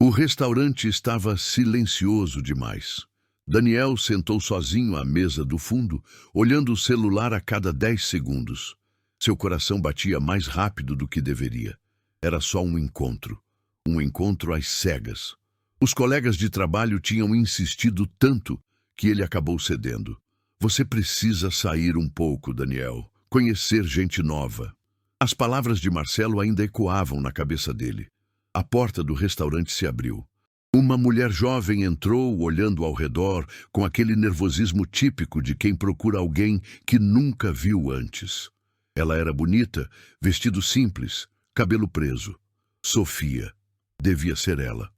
O restaurante estava silencioso demais. Daniel sentou sozinho à mesa do fundo, olhando o celular a cada 10 segundos. Seu coração batia mais rápido do que deveria. Era só um encontro às cegas. Os colegas de trabalho tinham insistido tanto que ele acabou cedendo. Você precisa sair um pouco, Daniel, conhecer gente nova. As palavras de Marcelo ainda ecoavam na cabeça dele. A porta do restaurante se abriu. Uma mulher jovem entrou, olhando ao redor, com aquele nervosismo típico de quem procura alguém que nunca viu antes. Ela era bonita, vestido simples, cabelo preso. Sofia. Devia ser ela.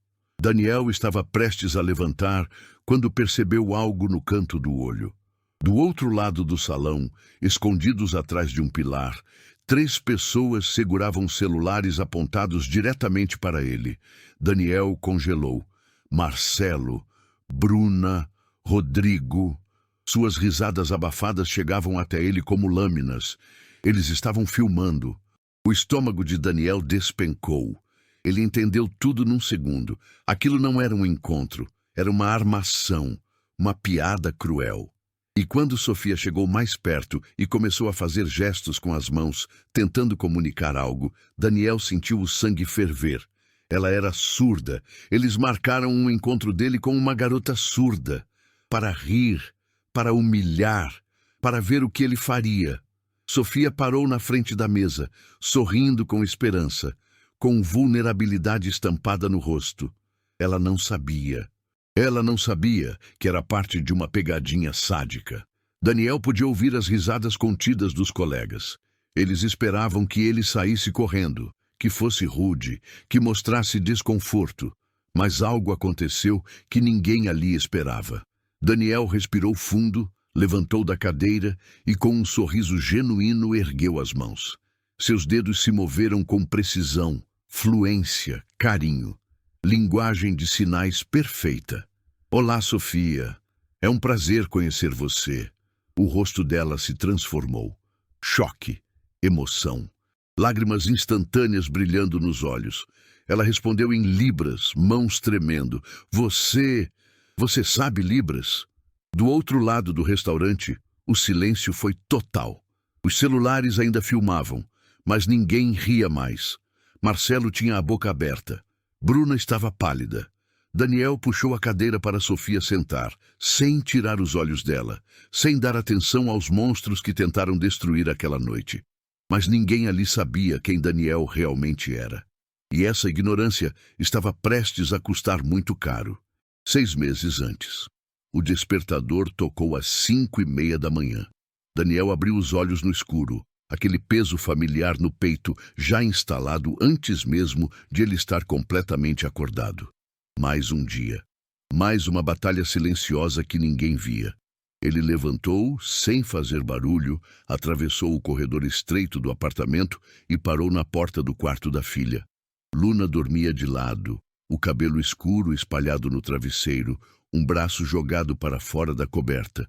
Daniel estava prestes a levantar quando percebeu algo no canto do olho. Do outro lado do salão, escondidos atrás de um pilar, 3 pessoas seguravam celulares apontados diretamente para ele. Daniel congelou. Marcelo, Bruna, Rodrigo. Suas risadas abafadas chegavam até ele como lâminas. Eles estavam filmando. O estômago de Daniel despencou. Ele entendeu tudo num segundo. Aquilo não era um encontro, era uma armação, uma piada cruel. E quando Sofia chegou mais perto e começou a fazer gestos com as mãos, tentando comunicar algo, Daniel sentiu o sangue ferver. Ela era surda. Eles marcaram um encontro dele com uma garota surda. Para rir, para humilhar, para ver o que ele faria. Sofia parou na frente da mesa, sorrindo com esperança, com vulnerabilidade estampada no rosto. Ela não sabia que era parte de uma pegadinha sádica. Daniel podia ouvir as risadas contidas dos colegas. Eles esperavam que ele saísse correndo, que fosse rude, que mostrasse desconforto. Mas algo aconteceu que ninguém ali esperava. Daniel respirou fundo, levantou da cadeira e, com um sorriso genuíno, ergueu as mãos. Seus dedos se moveram com precisão, fluência, carinho. Linguagem de sinais perfeita. Olá, Sofia. É um prazer conhecer você. O rosto dela se transformou. Choque, emoção, lágrimas instantâneas brilhando nos olhos. Ela respondeu em libras, mãos tremendo. Você sabe libras? Do outro lado do restaurante, o silêncio foi total. Os celulares ainda filmavam, mas ninguém ria mais. Marcelo tinha a boca aberta. Bruna estava pálida. Daniel puxou a cadeira para Sofia sentar, sem tirar os olhos dela, sem dar atenção aos monstros que tentaram destruir aquela noite. Mas ninguém ali sabia quem Daniel realmente era. E essa ignorância estava prestes a custar muito caro. 6 meses antes. O despertador tocou às 5:30 da manhã. Daniel abriu os olhos no escuro, aquele peso familiar no peito já instalado antes mesmo de ele estar completamente acordado. Mais um dia. Mais uma batalha silenciosa que ninguém via. Ele levantou, sem fazer barulho, atravessou o corredor estreito do apartamento e parou na porta do quarto da filha. Luna dormia de lado, o cabelo escuro espalhado no travesseiro, um braço jogado para fora da coberta.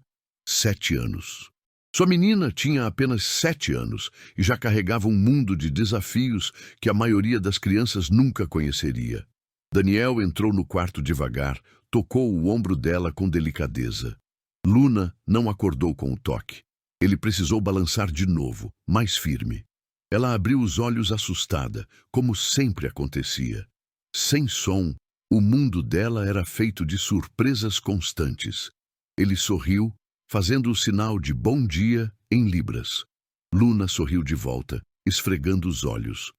7 anos. Sua menina tinha apenas 7 anos e já carregava um mundo de desafios que a maioria das crianças nunca conheceria. Daniel entrou no quarto devagar, tocou o ombro dela com delicadeza. Luna não acordou com o toque. Ele precisou balançar de novo, mais firme. Ela abriu os olhos assustada, como sempre acontecia. Sem som, o mundo dela era feito de surpresas constantes. Ele sorriu, fazendo o sinal de bom dia em libras. Luna sorriu de volta, esfregando os olhos.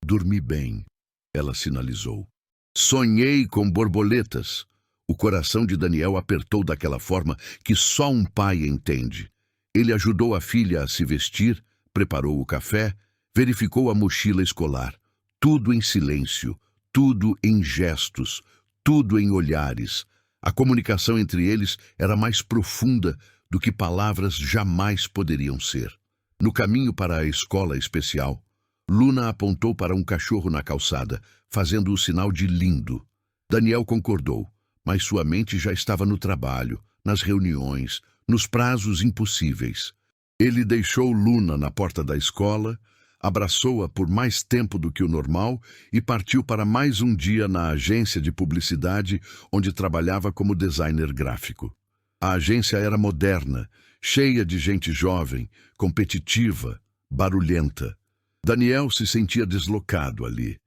Dormi bem, ela sinalizou. Sonhei com borboletas. O coração de Daniel apertou daquela forma que só um pai entende. Ele ajudou a filha a se vestir, preparou o café, verificou a mochila escolar. Tudo em silêncio, tudo em gestos, tudo em olhares. A comunicação entre eles era mais profunda do que palavras jamais poderiam ser. No caminho para a escola especial, Luna apontou para um cachorro na calçada, fazendo o sinal de lindo. Daniel concordou, mas sua mente já estava no trabalho, nas reuniões, nos prazos impossíveis. Ele deixou Luna na porta da escola, abraçou-a por mais tempo do que o normal e partiu para mais um dia na agência de publicidade onde trabalhava como designer gráfico. A agência era moderna, cheia de gente jovem, competitiva, barulhenta. Daniel se sentia deslocado ali.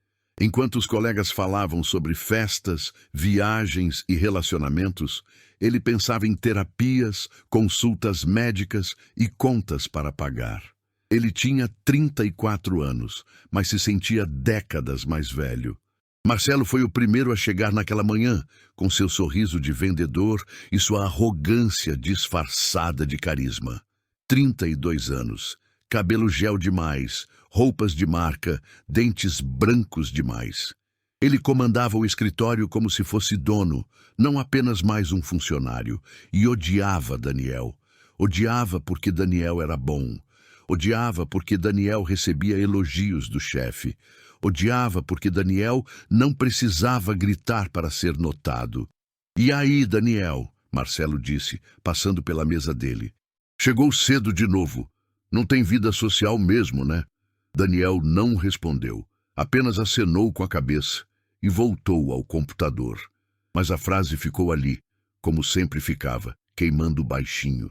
Enquanto os colegas falavam sobre festas, viagens e relacionamentos, ele pensava em terapias, consultas médicas e contas para pagar. Ele tinha 34 anos, mas se sentia décadas mais velho. Marcelo foi o primeiro a chegar naquela manhã, com seu sorriso de vendedor e sua arrogância disfarçada de carisma. 32 anos, cabelo gel demais, roupas de marca, dentes brancos demais. Ele comandava o escritório como se fosse dono, não apenas mais um funcionário, e odiava Daniel. Odiava porque Daniel era bom. Odiava porque Daniel recebia elogios do chefe. Odiava porque Daniel não precisava gritar para ser notado. "E aí, Daniel?", Marcelo disse, passando pela mesa dele. "Chegou cedo de novo. Não tem vida social mesmo, né?" Daniel não respondeu, apenas acenou com a cabeça e voltou ao computador. Mas a frase ficou ali, como sempre ficava, queimando baixinho.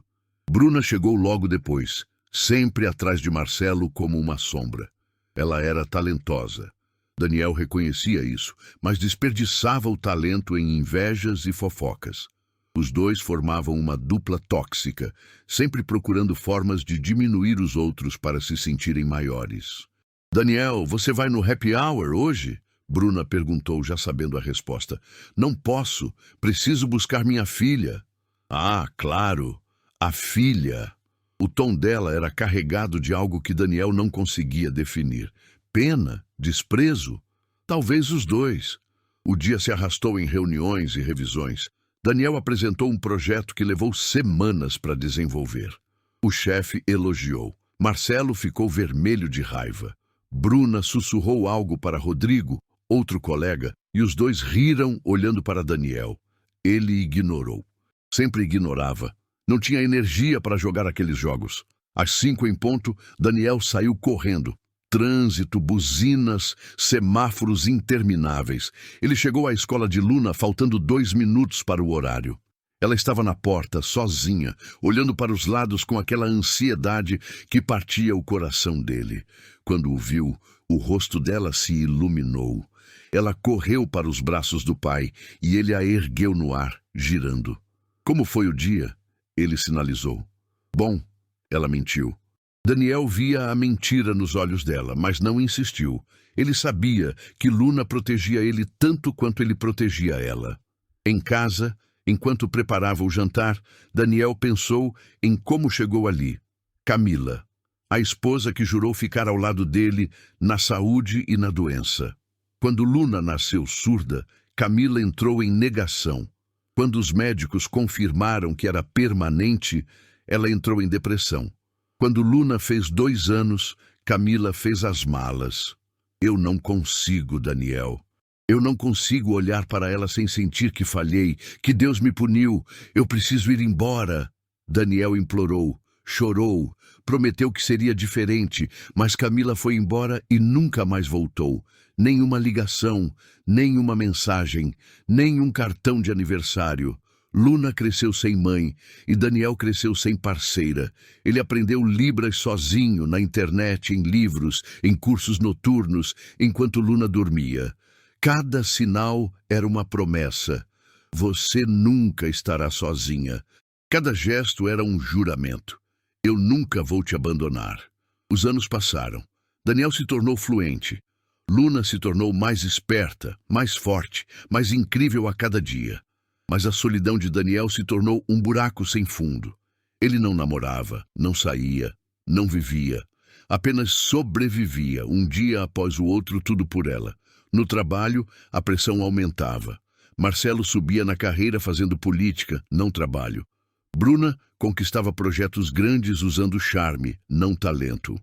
Bruna chegou logo depois, sempre atrás de Marcelo como uma sombra. Ela era talentosa. Daniel reconhecia isso, mas desperdiçava o talento em invejas e fofocas. Os dois formavam uma dupla tóxica, sempre procurando formas de diminuir os outros para se sentirem maiores. "Daniel, você vai no happy hour hoje?", Bruna perguntou, já sabendo a resposta. "Não posso, preciso buscar minha filha." "Ah, claro, a filha." O tom dela era carregado de algo que Daniel não conseguia definir. Pena? Desprezo? Talvez os dois. O dia se arrastou em reuniões e revisões. Daniel apresentou um projeto que levou semanas para desenvolver. O chefe elogiou. Marcelo ficou vermelho de raiva. Bruna sussurrou algo para Rodrigo, outro colega, e os dois riram olhando para Daniel. Ele ignorou. Sempre ignorava. Não tinha energia para jogar aqueles jogos. Às 5 em ponto, Daniel saiu correndo. Trânsito, buzinas, semáforos intermináveis. Ele chegou à escola de Luna faltando 2 minutos para o horário. Ela estava na porta, sozinha, olhando para os lados com aquela ansiedade que partia o coração dele. Quando o viu, o rosto dela se iluminou. Ela correu para os braços do pai e ele a ergueu no ar, girando. "Como foi o dia?", ele sinalizou. "Bom", ela mentiu. Daniel via a mentira nos olhos dela, mas não insistiu. Ele sabia que Luna protegia ele tanto quanto ele protegia ela. Em casa, enquanto preparava o jantar, Daniel pensou em como chegou ali. Camila, a esposa que jurou ficar ao lado dele na saúde e na doença. Quando Luna nasceu surda, Camila entrou em negação. Quando os médicos confirmaram que era permanente, ela entrou em depressão. Quando Luna fez 2 anos, Camila fez as malas. "Eu não consigo, Daniel. Eu não consigo olhar para ela sem sentir que falhei, que Deus me puniu. Eu preciso ir embora." Daniel implorou, chorou, prometeu que seria diferente, mas Camila foi embora e nunca mais voltou. Nenhuma ligação, nenhuma mensagem, nenhum cartão de aniversário. Luna cresceu sem mãe e Daniel cresceu sem parceira. Ele aprendeu Libras sozinho, na internet, em livros, em cursos noturnos, enquanto Luna dormia. Cada sinal era uma promessa. Você nunca estará sozinha. Cada gesto era um juramento. Eu nunca vou te abandonar. Os anos passaram. Daniel se tornou fluente. Luna se tornou mais esperta, mais forte, mais incrível a cada dia. Mas a solidão de Daniel se tornou um buraco sem fundo. Ele não namorava, não saía, não vivia. Apenas sobrevivia, um dia após o outro, tudo por ela. No trabalho, a pressão aumentava. Marcelo subia na carreira fazendo política, não trabalho. Bruna conquistava projetos grandes usando charme, não talento.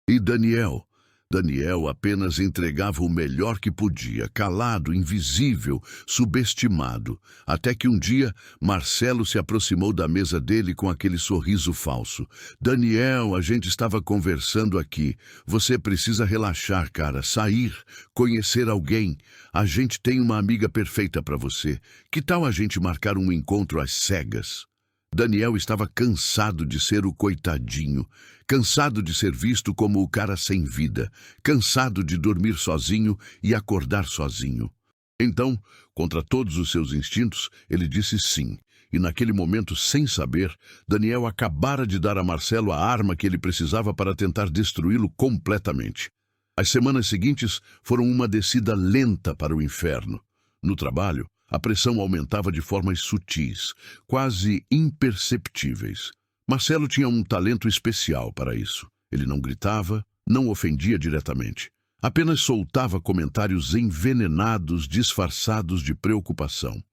E Daniel? Daniel apenas entregava o melhor que podia, calado, invisível, subestimado, até que um dia Marcelo se aproximou da mesa dele com aquele sorriso falso. Daniel, a gente estava conversando aqui. Você precisa relaxar, cara, sair, conhecer alguém. A gente tem uma amiga perfeita para você. Que tal a gente marcar um encontro às cegas? Daniel estava cansado de ser o coitadinho, cansado de ser visto como o cara sem vida, cansado de dormir sozinho e acordar sozinho. Então, contra todos os seus instintos, ele disse sim. E naquele momento, sem saber, Daniel acabara de dar a Marcelo a arma que ele precisava para tentar destruí-lo completamente. As semanas seguintes foram uma descida lenta para o inferno. No trabalho, a pressão aumentava de formas sutis, quase imperceptíveis. Marcelo tinha um talento especial para isso. Ele não gritava, não ofendia diretamente. Apenas soltava comentários envenenados, disfarçados de preocupação.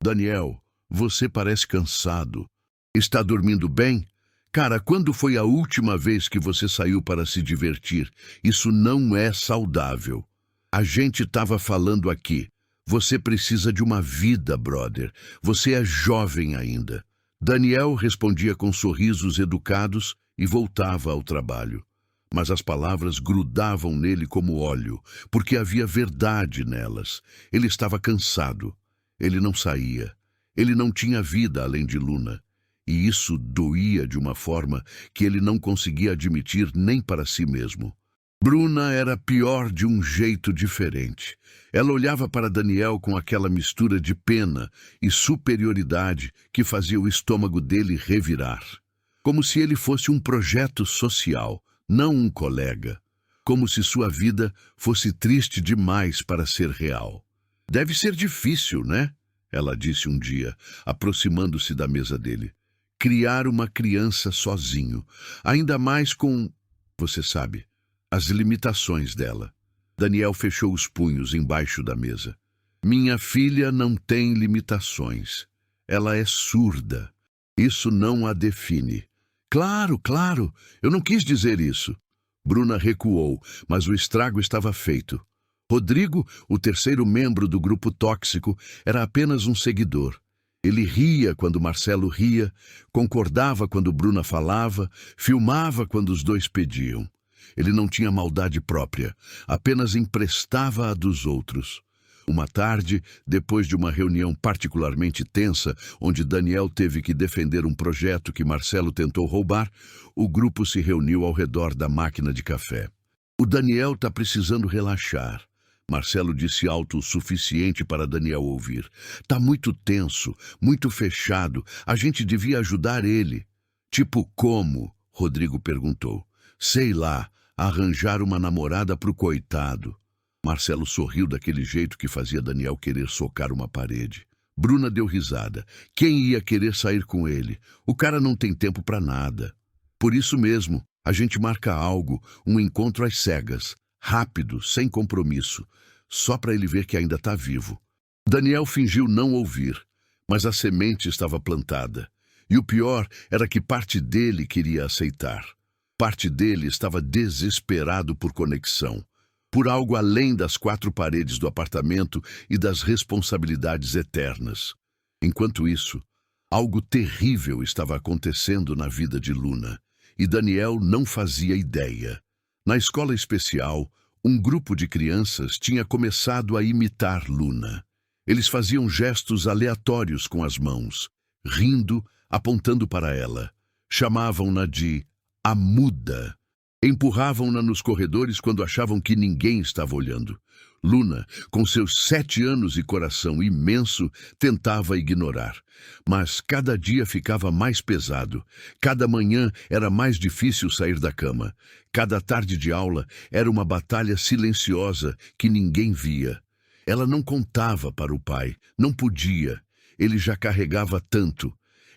Daniel, você parece cansado. Está dormindo bem? Cara, quando foi a última vez que você saiu para se divertir? Isso não é saudável. A gente estava falando aqui. Você precisa de uma vida, brother. Você é jovem ainda. Daniel respondia com sorrisos educados e voltava ao trabalho. Mas as palavras grudavam nele como óleo, porque havia verdade nelas. Ele estava cansado. Ele não saía. Ele não tinha vida além de Luna. E isso doía de uma forma que ele não conseguia admitir nem para si mesmo. Bruna era pior de um jeito diferente. Ela olhava para Daniel com aquela mistura de pena e superioridade que fazia o estômago dele revirar. Como se ele fosse um projeto social, não um colega. Como se sua vida fosse triste demais para ser real. Deve ser difícil, né? Ela disse um dia, aproximando-se da mesa dele. Criar uma criança sozinho, ainda mais com, você sabe, as limitações dela. Daniel fechou os punhos embaixo da mesa. Minha filha não tem limitações. Ela é surda. Isso não a define. Claro, claro, eu não quis dizer isso. Bruna recuou, mas o estrago estava feito. Rodrigo, o terceiro membro do grupo tóxico, era apenas um seguidor. Ele ria quando Marcelo ria, concordava quando Bruna falava, filmava quando os dois pediam. Ele não tinha maldade própria, apenas emprestava a dos outros. Uma tarde, depois de uma reunião particularmente tensa, onde Daniel teve que defender um projeto que Marcelo tentou roubar, o grupo se reuniu ao redor da máquina de café. O Daniel está precisando relaxar. Marcelo disse alto o suficiente para Daniel ouvir. Tá muito tenso, muito fechado. A gente devia ajudar ele. Tipo como? Rodrigo perguntou. Sei lá, arranjar uma namorada pro coitado. Marcelo sorriu daquele jeito que fazia Daniel querer socar uma parede. Bruna deu risada. Quem ia querer sair com ele? O cara não tem tempo para nada. Por isso mesmo, a gente marca algo, um encontro às cegas, rápido, sem compromisso, só para ele ver que ainda está vivo. Daniel fingiu não ouvir, mas a semente estava plantada. E o pior era que parte dele queria aceitar. Parte dele estava desesperado por conexão, por algo além das quatro paredes do apartamento e das responsabilidades eternas. Enquanto isso, algo terrível estava acontecendo na vida de Luna, e Daniel não fazia ideia. Na escola especial, um grupo de crianças tinha começado a imitar Luna. Eles faziam gestos aleatórios com as mãos, rindo, apontando para ela. Chamavam-na de a muda. Empurravam-na nos corredores quando achavam que ninguém estava olhando. Luna, com seus 7 anos e coração imenso, tentava ignorar. Mas cada dia ficava mais pesado. Cada manhã era mais difícil sair da cama. Cada tarde de aula era uma batalha silenciosa que ninguém via. Ela não contava para o pai, não podia. Ele já carregava tanto.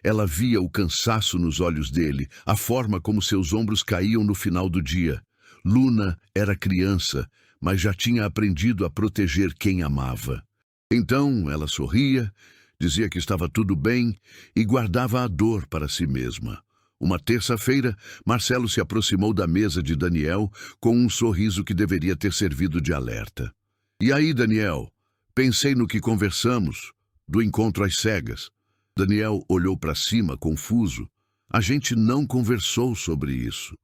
Ela via o cansaço nos olhos dele, a forma como seus ombros caíam no final do dia. Luna era criança, mas já tinha aprendido a proteger quem amava. Então ela sorria, dizia que estava tudo bem e guardava a dor para si mesma. Uma terça-feira, Marcelo se aproximou da mesa de Daniel com um sorriso que deveria ter servido de alerta. E aí, Daniel? Pensei no que conversamos, do encontro às cegas. Daniel olhou para cima, confuso. A gente não conversou sobre isso.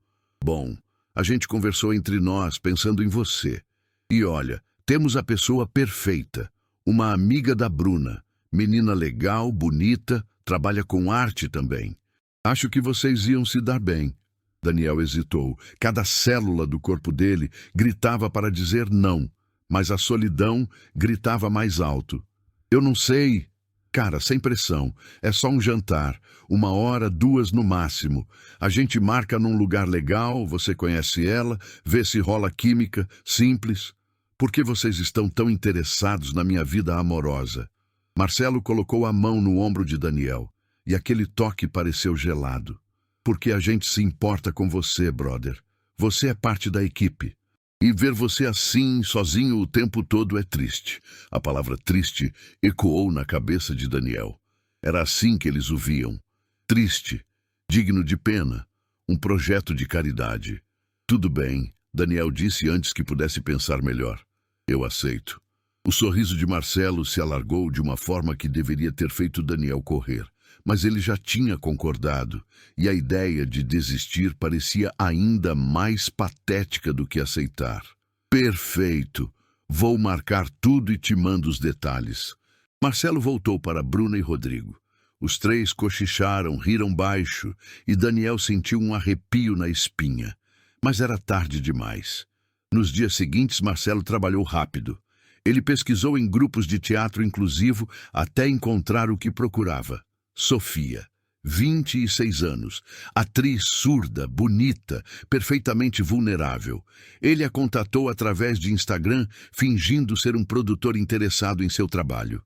Bom, a gente conversou entre nós, pensando em você. E olha, temos a pessoa perfeita, uma amiga da Bruna, menina legal, bonita, trabalha com arte também. Acho que vocês iam se dar bem. Daniel hesitou. Cada célula do corpo dele gritava para dizer não, mas a solidão gritava mais alto. Eu não sei. Cara, sem pressão. É só um jantar. 1 hora, 2 no máximo. A gente marca num lugar legal, você conhece ela, vê se rola química, simples. Por que vocês estão tão interessados na minha vida amorosa? Marcelo colocou a mão no ombro de Daniel. E aquele toque pareceu gelado. Porque a gente se importa com você, brother. Você é parte da equipe. E ver você assim, sozinho o tempo todo é triste. A palavra triste ecoou na cabeça de Daniel. Era assim que eles o viam. Triste, digno de pena, um projeto de caridade. Tudo bem, Daniel disse antes que pudesse pensar melhor. Eu aceito. O sorriso de Marcelo se alargou de uma forma que deveria ter feito Daniel correr. Mas ele já tinha concordado, e a ideia de desistir parecia ainda mais patética do que aceitar. Perfeito! Vou marcar tudo e te mando os detalhes. Marcelo voltou para Bruna e Rodrigo. Os três cochicharam, riram baixo, e Daniel sentiu um arrepio na espinha. Mas era tarde demais. Nos dias seguintes, Marcelo trabalhou rápido. Ele pesquisou em grupos de teatro inclusivo até encontrar o que procurava. Sofia, 26 anos, atriz surda, bonita, perfeitamente vulnerável. Ele a contatou através de Instagram, fingindo ser um produtor interessado em seu trabalho.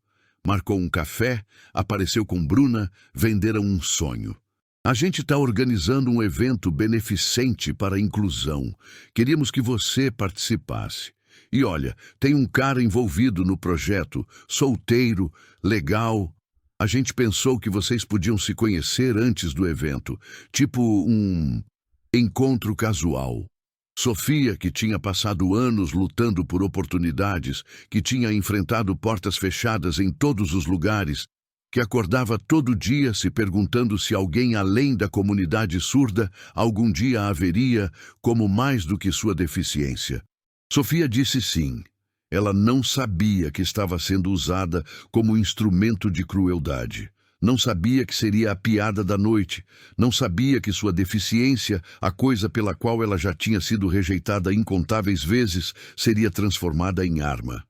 Marcou um café, apareceu com Bruna, venderam um sonho. A gente está organizando um evento beneficente para a inclusão. Queríamos que você participasse. E olha, tem um cara envolvido no projeto, solteiro, legal. A gente pensou que vocês podiam se conhecer antes do evento, tipo um encontro casual. Sofia, que tinha passado anos lutando por oportunidades, que tinha enfrentado portas fechadas em todos os lugares, que acordava todo dia se perguntando se alguém além da comunidade surda algum dia haveria como mais do que sua deficiência. Sofia disse sim. Ela não sabia que estava sendo usada como instrumento de crueldade. Não sabia que seria a piada da noite. Não sabia que sua deficiência, a coisa pela qual ela já tinha sido rejeitada incontáveis vezes, seria transformada em arma.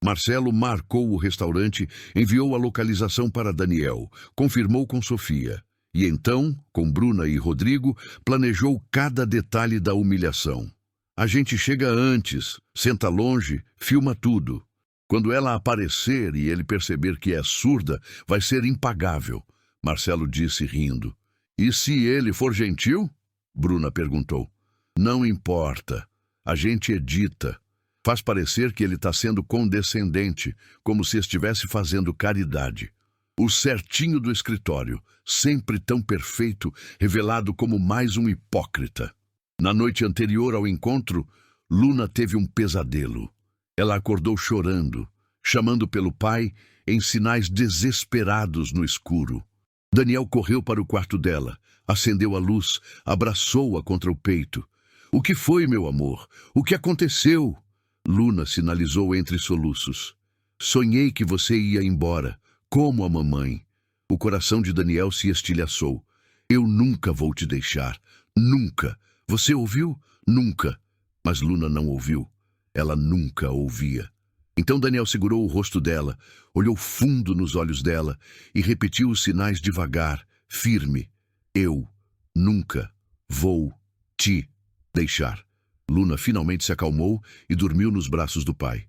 Marcelo marcou o restaurante, enviou a localização para Daniel, confirmou com Sofia. E então, com Bruna e Rodrigo, planejou cada detalhe da humilhação. A gente chega antes, senta longe, filma tudo. Quando ela aparecer e ele perceber que é surda, vai ser impagável, Marcelo disse rindo. E se ele for gentil? Bruna perguntou. Não importa. A gente edita. Faz parecer que ele está sendo condescendente, como se estivesse fazendo caridade. O certinho do escritório, sempre tão perfeito, revelado como mais um hipócrita. Na noite anterior ao encontro, Luna teve um pesadelo. Ela acordou chorando, chamando pelo pai em sinais desesperados no escuro. Daniel correu para o quarto dela, acendeu a luz, abraçou-a contra o peito. O que foi, meu amor? O que aconteceu? Luna sinalizou entre soluços. Sonhei que você ia embora, como a mamãe. O coração de Daniel se estilhaçou. Eu nunca vou te deixar, nunca. Você ouviu? Nunca. Mas Luna não ouviu. Ela nunca ouvia. Então Daniel segurou o rosto dela, olhou fundo nos olhos dela e repetiu os sinais devagar, firme. Eu nunca vou te deixar. Luna finalmente se acalmou e dormiu nos braços do pai.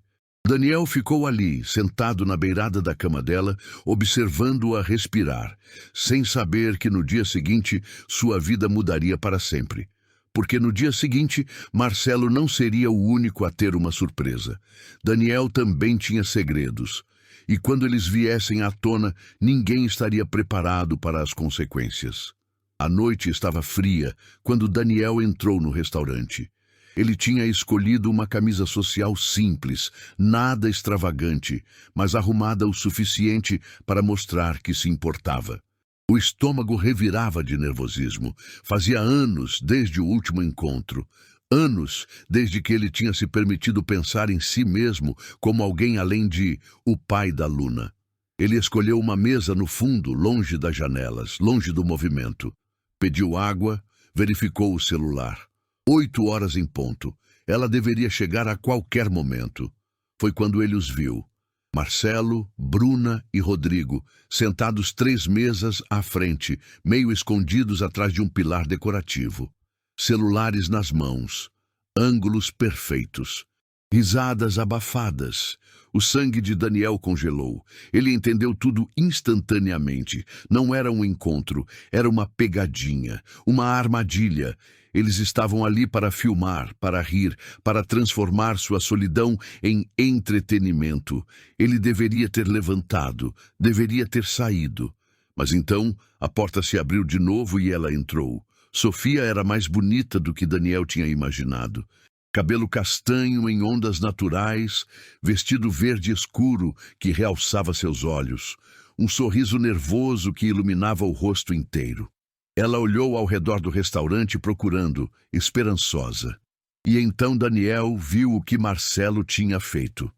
Daniel ficou ali, sentado na beirada da cama dela, observando-a respirar, sem saber que no dia seguinte sua vida mudaria para sempre. Porque no dia seguinte, Marcelo não seria o único a ter uma surpresa. Daniel também tinha segredos. E quando eles viessem à tona, ninguém estaria preparado para as consequências. A noite estava fria quando Daniel entrou no restaurante. Ele tinha escolhido uma camisa social simples, nada extravagante, mas arrumada o suficiente para mostrar que se importava. O estômago revirava de nervosismo. Fazia anos desde o último encontro. Anos desde que ele tinha se permitido pensar em si mesmo como alguém além de o pai da Luna. Ele escolheu uma mesa no fundo, longe das janelas, longe do movimento. Pediu água, verificou o celular. 8 horas em ponto. Ela deveria chegar a qualquer momento. Foi quando ele os viu. Marcelo, Bruna e Rodrigo, sentados 3 mesas à frente, meio escondidos atrás de um pilar decorativo. Celulares nas mãos. Ângulos perfeitos. Risadas abafadas. O sangue de Daniel congelou. Ele entendeu tudo instantaneamente. Não era um encontro, era uma pegadinha, uma armadilha. Eles estavam ali para filmar, para rir, para transformar sua solidão em entretenimento. Ele deveria ter levantado, deveria ter saído. Mas então a porta se abriu de novo e ela entrou. Sofia era mais bonita do que Daniel tinha imaginado. Cabelo castanho em ondas naturais, vestido verde escuro que realçava seus olhos, um sorriso nervoso que iluminava o rosto inteiro. Ela olhou ao redor do restaurante procurando, esperançosa. E então Daniel viu o que Marcelo tinha feito.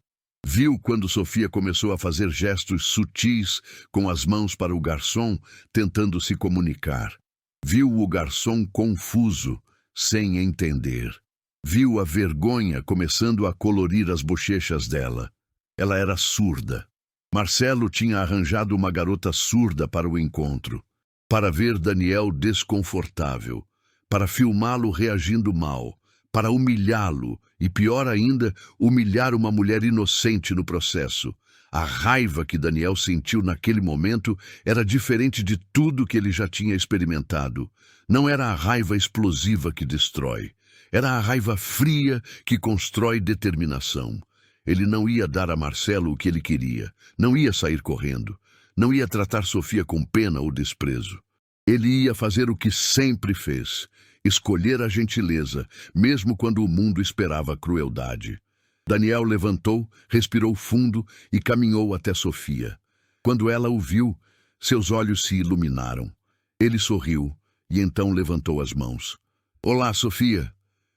Viu quando Sofia começou a fazer gestos sutis com as mãos para o garçom, tentando se comunicar. Viu o garçom confuso, sem entender. Viu a vergonha começando a colorir as bochechas dela. Ela era surda. Marcelo tinha arranjado uma garota surda para o encontro, para ver Daniel desconfortável, para filmá-lo reagindo mal, para humilhá-lo e, pior ainda, humilhar uma mulher inocente no processo. A raiva que Daniel sentiu naquele momento era diferente de tudo que ele já tinha experimentado. Não era a raiva explosiva que destrói. Era a raiva fria que constrói determinação. Ele não ia dar a Marcelo o que ele queria. Não ia sair correndo. Não ia tratar Sofia com pena ou desprezo. Ele ia fazer o que sempre fez. Escolher a gentileza, mesmo quando o mundo esperava a crueldade. Daniel levantou, respirou fundo e caminhou até Sofia. Quando ela o viu, seus olhos se iluminaram. Ele sorriu e então levantou as mãos. Olá, Sofia.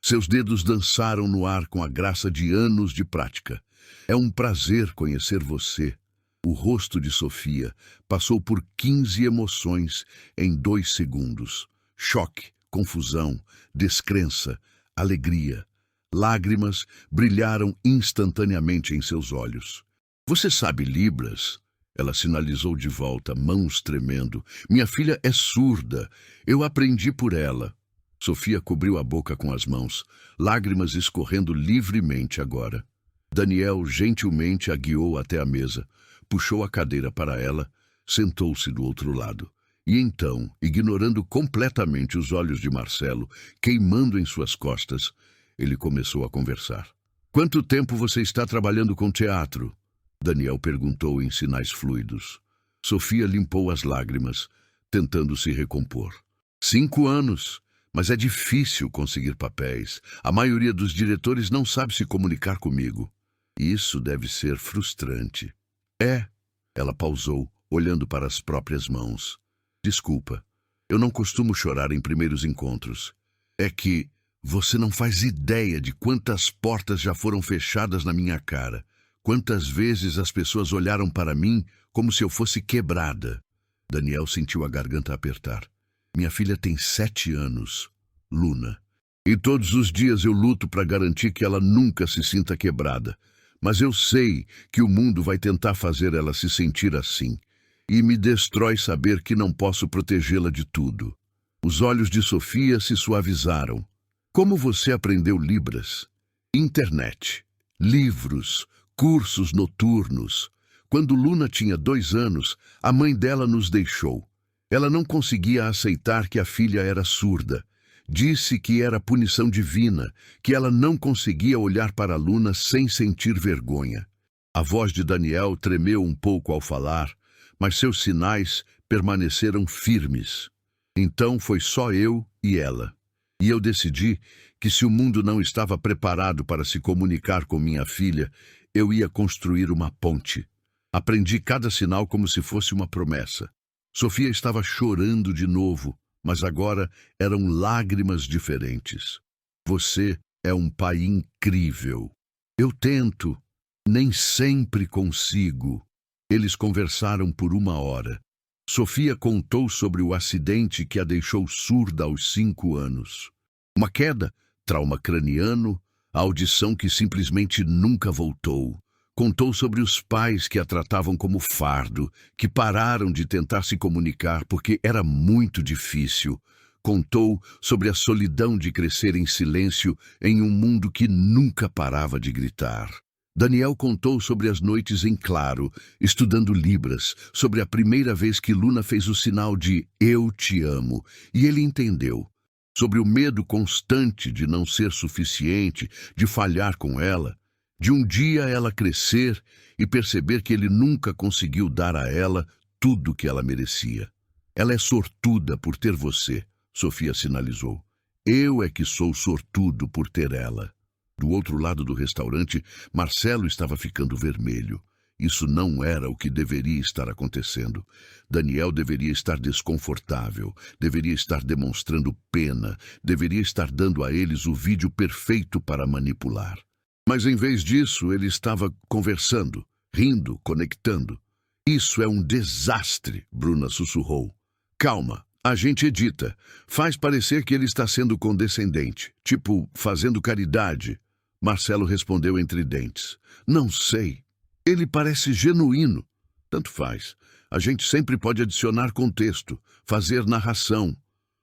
Seus dedos dançaram no ar com a graça de anos de prática. É um prazer conhecer você. O rosto de Sofia passou por 15 emoções em 2 segundos. Choque, confusão, descrença, alegria. Lágrimas brilharam instantaneamente em seus olhos. Você sabe Libras? Ela sinalizou de volta, mãos tremendo. Minha filha é surda. Eu aprendi por ela. Sofia cobriu a boca com as mãos, lágrimas escorrendo livremente agora. Daniel gentilmente a guiou até a mesa, puxou a cadeira para ela, sentou-se do outro lado. E então, ignorando completamente os olhos de Marcelo, queimando em suas costas, ele começou a conversar. Quanto tempo você está trabalhando com teatro? Daniel perguntou em sinais fluidos. Sofia limpou as lágrimas, tentando se recompor. 5 anos. Mas é difícil conseguir papéis. A maioria dos diretores não sabe se comunicar comigo. Isso deve ser frustrante. É. Ela pausou, olhando para as próprias mãos. Desculpa, eu não costumo chorar em primeiros encontros. É que você não faz ideia de quantas portas já foram fechadas na minha cara. Quantas vezes as pessoas olharam para mim como se eu fosse quebrada. Daniel sentiu a garganta apertar. Minha filha tem 7 anos, Luna. E todos os dias eu luto para garantir que ela nunca se sinta quebrada. Mas eu sei que o mundo vai tentar fazer ela se sentir assim. E me destrói saber que não posso protegê-la de tudo. Os olhos de Sofia se suavizaram. Como você aprendeu Libras? Internet, livros, cursos noturnos. Quando Luna tinha 2 anos, a mãe dela nos deixou. Ela não conseguia aceitar que a filha era surda. Disse que era punição divina, que ela não conseguia olhar para Luna sem sentir vergonha. A voz de Daniel tremeu um pouco ao falar, mas seus sinais permaneceram firmes. Então foi só eu e ela. E eu decidi que se o mundo não estava preparado para se comunicar com minha filha, eu ia construir uma ponte. Aprendi cada sinal como se fosse uma promessa. Sofia estava chorando de novo, mas agora eram lágrimas diferentes. Você é um pai incrível. Eu tento, nem sempre consigo. Eles conversaram por 1 hora. Sofia contou sobre o acidente que a deixou surda aos 5 anos. Uma queda, trauma craniano, a audição que simplesmente nunca voltou. Contou sobre os pais que a tratavam como fardo, que pararam de tentar se comunicar porque era muito difícil. Contou sobre a solidão de crescer em silêncio em um mundo que nunca parava de gritar. Daniel contou sobre as noites em claro, estudando Libras, sobre a primeira vez que Luna fez o sinal de "eu te amo", e ele entendeu. Sobre o medo constante de não ser suficiente, de falhar com ela, de um dia ela crescer e perceber que ele nunca conseguiu dar a ela tudo o que ela merecia. Ela é sortuda por ter você, Sofia sinalizou. Eu é que sou sortudo por ter ela. Do outro lado do restaurante, Marcelo estava ficando vermelho. Isso não era o que deveria estar acontecendo. Daniel deveria estar desconfortável, deveria estar demonstrando pena, deveria estar dando a eles o vídeo perfeito para manipular. Mas em vez disso, ele estava conversando, rindo, conectando. Isso é um desastre, Bruna sussurrou. Calma, a gente edita. Faz parecer que ele está sendo condescendente, tipo, fazendo caridade. Marcelo respondeu entre dentes. Não sei. Ele parece genuíno. Tanto faz. A gente sempre pode adicionar contexto, fazer narração.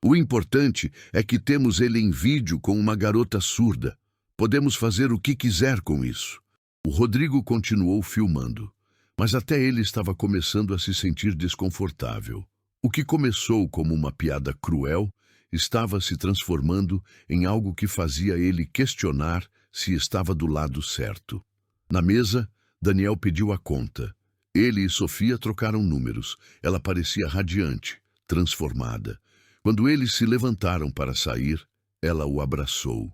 O importante é que temos ele em vídeo com uma garota surda. Podemos fazer o que quiser com isso. O Rodrigo continuou filmando, mas até ele estava começando a se sentir desconfortável. O que começou como uma piada cruel estava se transformando em algo que fazia ele questionar se estava do lado certo. Na mesa, Daniel pediu a conta. Ele e Sofia trocaram números. Ela parecia radiante, transformada. Quando eles se levantaram para sair, ela o abraçou.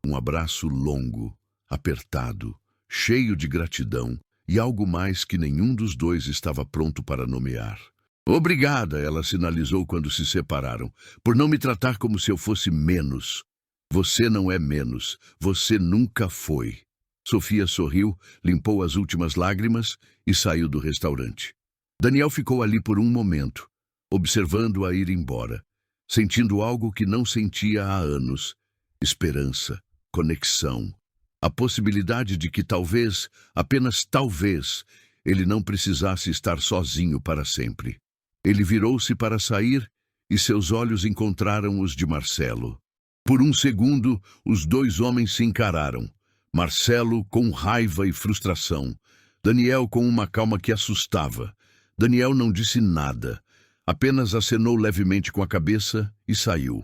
Um abraço longo, apertado, cheio de gratidão e algo mais que nenhum dos dois estava pronto para nomear. Obrigada, ela sinalizou quando se separaram, por não me tratar como se eu fosse menos. Você não é menos, você nunca foi. Sofia sorriu, limpou as últimas lágrimas e saiu do restaurante. Daniel ficou ali por um momento, observando-a ir embora, sentindo algo que não sentia há anos: esperança, conexão, a possibilidade de que talvez, apenas talvez, ele não precisasse estar sozinho para sempre. Ele virou-se para sair e seus olhos encontraram os de Marcelo. Por um segundo, os dois homens se encararam. Marcelo com raiva e frustração. Daniel com uma calma que assustava. Daniel não disse nada, apenas acenou levemente com a cabeça e saiu.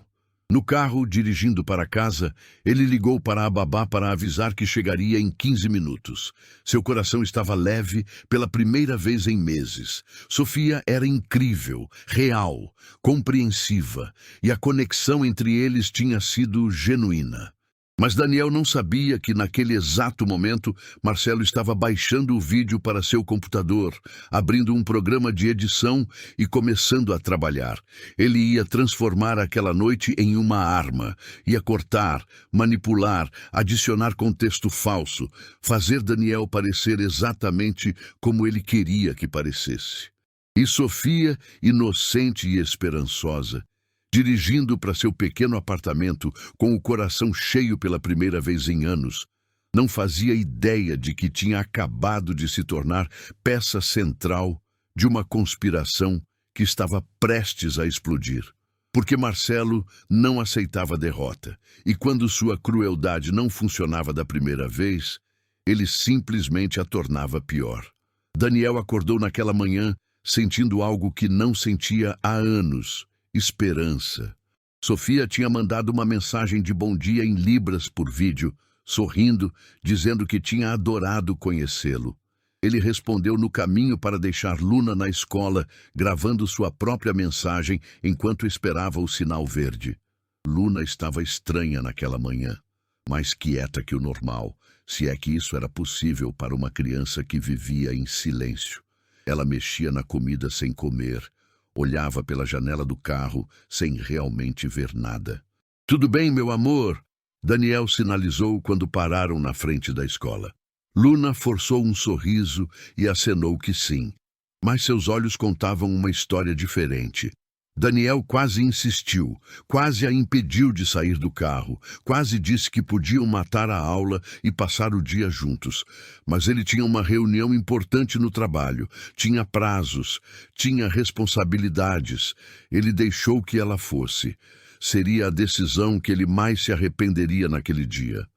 No carro, dirigindo para casa, ele ligou para a babá para avisar que chegaria em 15 minutos. Seu coração estava leve pela primeira vez em meses. Sofia era incrível, real, compreensiva, e a conexão entre eles tinha sido genuína. Mas Daniel não sabia que naquele exato momento Marcelo estava baixando o vídeo para seu computador, abrindo um programa de edição e começando a trabalhar. Ele ia transformar aquela noite em uma arma, ia cortar, manipular, adicionar contexto falso, fazer Daniel parecer exatamente como ele queria que parecesse. E Sofia, inocente e esperançosa, dirigindo para seu pequeno apartamento com o coração cheio pela primeira vez em anos, não fazia ideia de que tinha acabado de se tornar peça central de uma conspiração que estava prestes a explodir. Porque Marcelo não aceitava derrota, e quando sua crueldade não funcionava da primeira vez, ele simplesmente a tornava pior. Daniel acordou naquela manhã sentindo algo que não sentia há anos: esperança. Sofia tinha mandado uma mensagem de bom dia em Libras por vídeo, sorrindo, dizendo que tinha adorado conhecê-lo. Ele respondeu no caminho para deixar Luna na escola, gravando sua própria mensagem enquanto esperava o sinal verde. Luna estava estranha naquela manhã, mais quieta que o normal, se é que isso era possível para uma criança que vivia em silêncio. Ela mexia na comida sem comer, olhava pela janela do carro sem realmente ver nada. "Tudo bem, meu amor?" Daniel sinalizou quando pararam na frente da escola. Luna forçou um sorriso e acenou que sim, mas seus olhos contavam uma história diferente. Daniel quase insistiu, quase a impediu de sair do carro, quase disse que podiam matar a aula e passar o dia juntos. Mas ele tinha uma reunião importante no trabalho, tinha prazos, tinha responsabilidades. Ele deixou que ela fosse. Seria a decisão que ele mais se arrependeria naquele dia.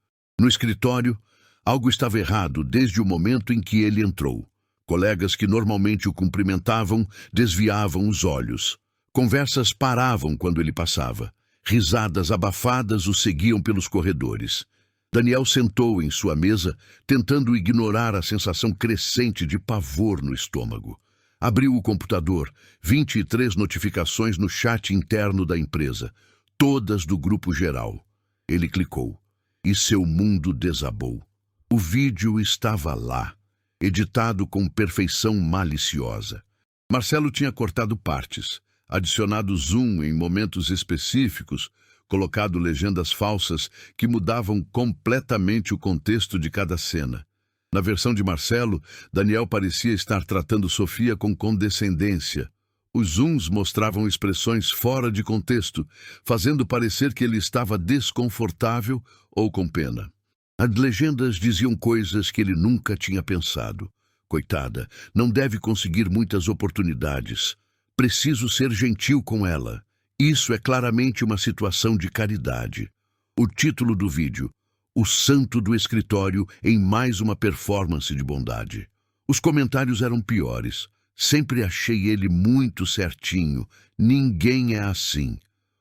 No escritório, algo estava errado desde o momento em que ele entrou. Colegas que normalmente o cumprimentavam desviavam os olhos. Conversas paravam quando ele passava. Risadas abafadas o seguiam pelos corredores. Daniel sentou em sua mesa, tentando ignorar a sensação crescente de pavor no estômago. Abriu o computador, 23 notificações no chat interno da empresa, todas do grupo geral. Ele clicou, e seu mundo desabou. O vídeo estava lá, editado com perfeição maliciosa. Marcelo tinha cortado partes, adicionado zoom em momentos específicos, colocado legendas falsas que mudavam completamente o contexto de cada cena. Na versão de Marcelo, Daniel parecia estar tratando Sofia com condescendência. Os zooms mostravam expressões fora de contexto, fazendo parecer que ele estava desconfortável ou com pena. As legendas diziam coisas que ele nunca tinha pensado. Coitada, não deve conseguir muitas oportunidades. Preciso ser gentil com ela. Isso é claramente uma situação de caridade. O título do vídeo: O Santo do Escritório em mais uma performance de bondade. Os comentários eram piores. Sempre achei ele muito certinho. Ninguém é assim.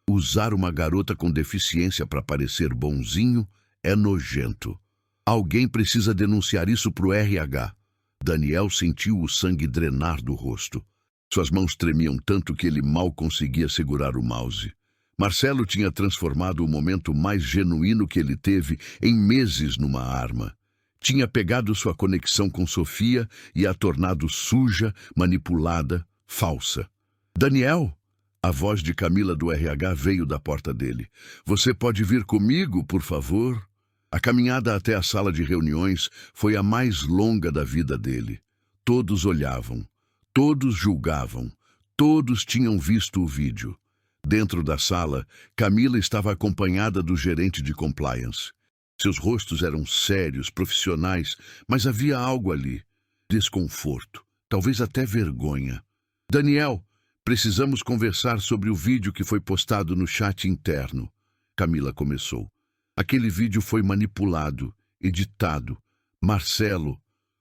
Usar uma garota com deficiência para parecer bonzinho é nojento. Alguém precisa denunciar isso pro RH. Daniel sentiu o sangue drenar do rosto. Suas mãos tremiam tanto que ele mal conseguia segurar o mouse. Marcelo tinha transformado o momento mais genuíno que ele teve em meses numa arma. Tinha pegado sua conexão com Sofia e a tornado suja, manipulada, falsa. "Daniel?" A voz de Camila do RH veio da porta dele. "Você pode vir comigo, por favor?" A caminhada até a sala de reuniões foi a mais longa da vida dele. Todos olhavam. Todos julgavam, todos tinham visto o vídeo. Dentro da sala, Camila estava acompanhada do gerente de compliance. Seus rostos eram sérios, profissionais, mas havia algo ali. Desconforto, talvez até vergonha. "Daniel, precisamos conversar sobre o vídeo que foi postado no chat interno." Camila começou. "Aquele vídeo foi manipulado, editado. Marcelo,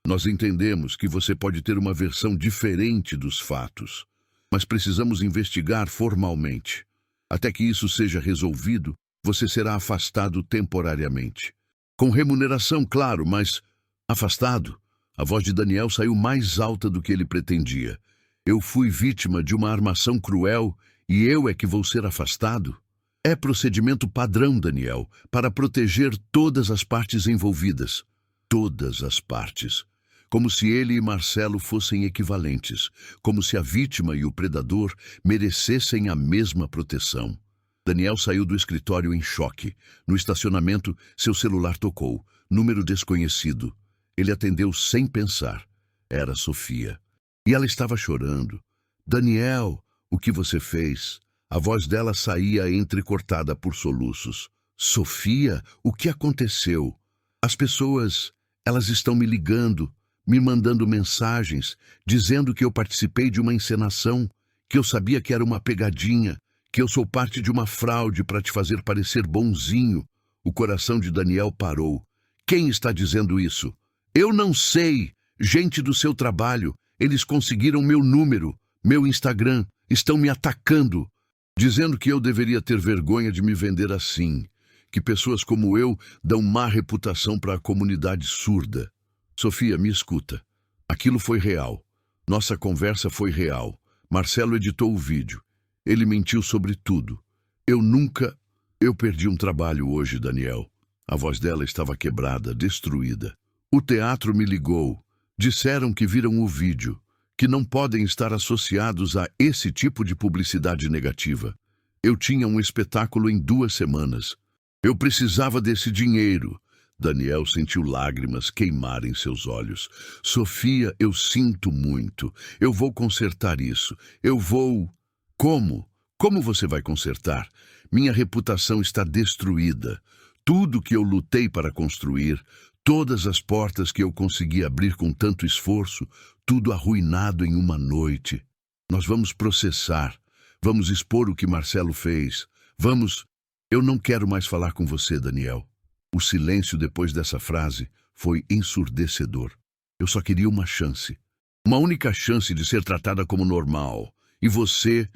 nós entendemos que você pode ter uma versão diferente dos fatos, mas precisamos investigar formalmente. Até que isso seja resolvido, você será afastado temporariamente. Com remuneração, claro, mas afastado." A voz de Daniel saiu mais alta do que ele pretendia. "Eu fui vítima de uma armação cruel e eu é que vou ser afastado?" "É procedimento padrão, Daniel, para proteger todas as partes envolvidas." Todas as partes. Como se ele e Marcelo fossem equivalentes, como se a vítima e o predador merecessem a mesma proteção. Daniel saiu do escritório em choque. No estacionamento, seu celular tocou. Número desconhecido. Ele atendeu sem pensar. Era Sofia. E ela estava chorando. "Daniel, o que você fez?" A voz dela saía entrecortada por soluços. "Sofia, o que aconteceu?" "As pessoas, elas estão me ligando, me mandando mensagens, dizendo que eu participei de uma encenação, que eu sabia que era uma pegadinha, que eu sou parte de uma fraude para te fazer parecer bonzinho." O coração de Daniel parou. "Quem está dizendo isso?" "Eu não sei. Gente do seu trabalho. Eles conseguiram meu número, meu Instagram, estão me atacando, dizendo que eu deveria ter vergonha de me vender assim, que pessoas como eu dão má reputação para a comunidade surda." "Sofia, me escuta. Aquilo foi real. Nossa conversa foi real. Marcelo editou o vídeo. Ele mentiu sobre tudo. Eu perdi um trabalho hoje, Daniel. A voz dela estava quebrada, destruída. O teatro me ligou. Disseram que viram o vídeo, que não podem estar associados a esse tipo de publicidade negativa. Eu tinha um espetáculo em 2 semanas. Eu precisava desse dinheiro. Daniel sentiu lágrimas queimarem seus olhos. Sofia, eu sinto muito. Eu vou consertar isso. Eu vou... Como? Como você vai consertar? Minha reputação está destruída. Tudo que eu lutei para construir, todas as portas que eu consegui abrir com tanto esforço, tudo arruinado em uma noite. Nós vamos processar. Vamos expor o que Marcelo fez. Vamos... Eu não quero mais falar com você, Daniel. O silêncio depois dessa frase foi ensurdecedor. Eu só queria uma chance. Uma única chance de ser tratada como normal. E você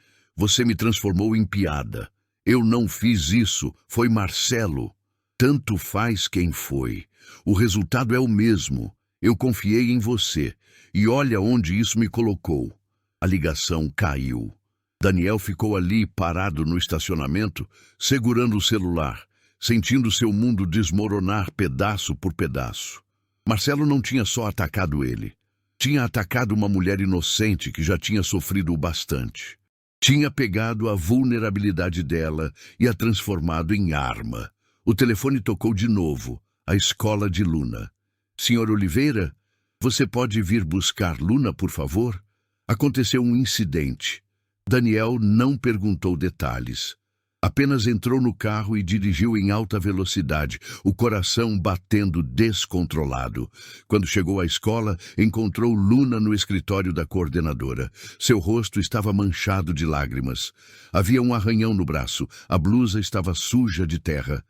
me transformou em piada. Eu não fiz isso, foi Marcelo. Tanto faz quem foi. O resultado é o mesmo. Eu confiei em você. E olha onde isso me colocou. A ligação caiu. Daniel ficou ali parado no estacionamento, segurando o celular, sentindo seu mundo desmoronar pedaço por pedaço. Marcelo não tinha só atacado ele. Tinha atacado uma mulher inocente que já tinha sofrido o bastante. Tinha pegado a vulnerabilidade dela e a transformado em arma. O telefone tocou de novo. A escola de Luna. Senhor Oliveira, você pode vir buscar Luna, por favor? Aconteceu um incidente. Daniel não perguntou detalhes. Apenas entrou no carro e dirigiu em alta velocidade, o coração batendo descontrolado. Quando chegou à escola, encontrou Luna no escritório da coordenadora. Seu rosto estava manchado de lágrimas. Havia um arranhão no braço. A blusa estava suja de terra.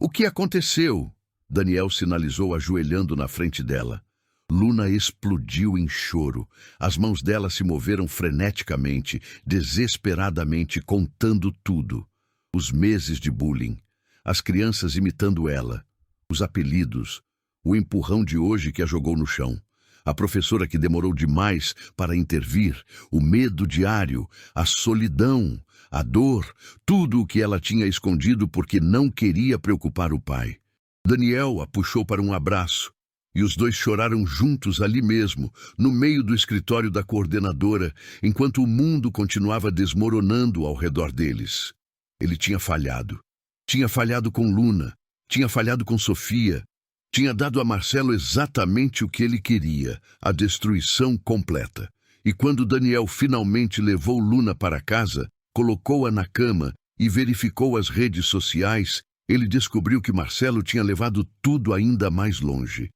O que aconteceu? Daniel sinalizou ajoelhando na frente dela. Luna explodiu em choro. As mãos dela se moveram freneticamente, desesperadamente, contando tudo. Os meses de bullying, as crianças imitando ela, os apelidos, o empurrão de hoje que a jogou no chão, a professora que demorou demais para intervir, o medo diário, a solidão, a dor, tudo o que ela tinha escondido porque não queria preocupar o pai. Daniel a puxou para um abraço. E os dois choraram juntos ali mesmo, no meio do escritório da coordenadora, enquanto o mundo continuava desmoronando ao redor deles. Ele tinha falhado. Tinha falhado com Luna, tinha falhado com Sofia, tinha dado a Marcelo exatamente o que ele queria, a destruição completa. E quando Daniel finalmente levou Luna para casa, colocou-a na cama e verificou as redes sociais, ele descobriu que Marcelo tinha levado tudo ainda mais longe.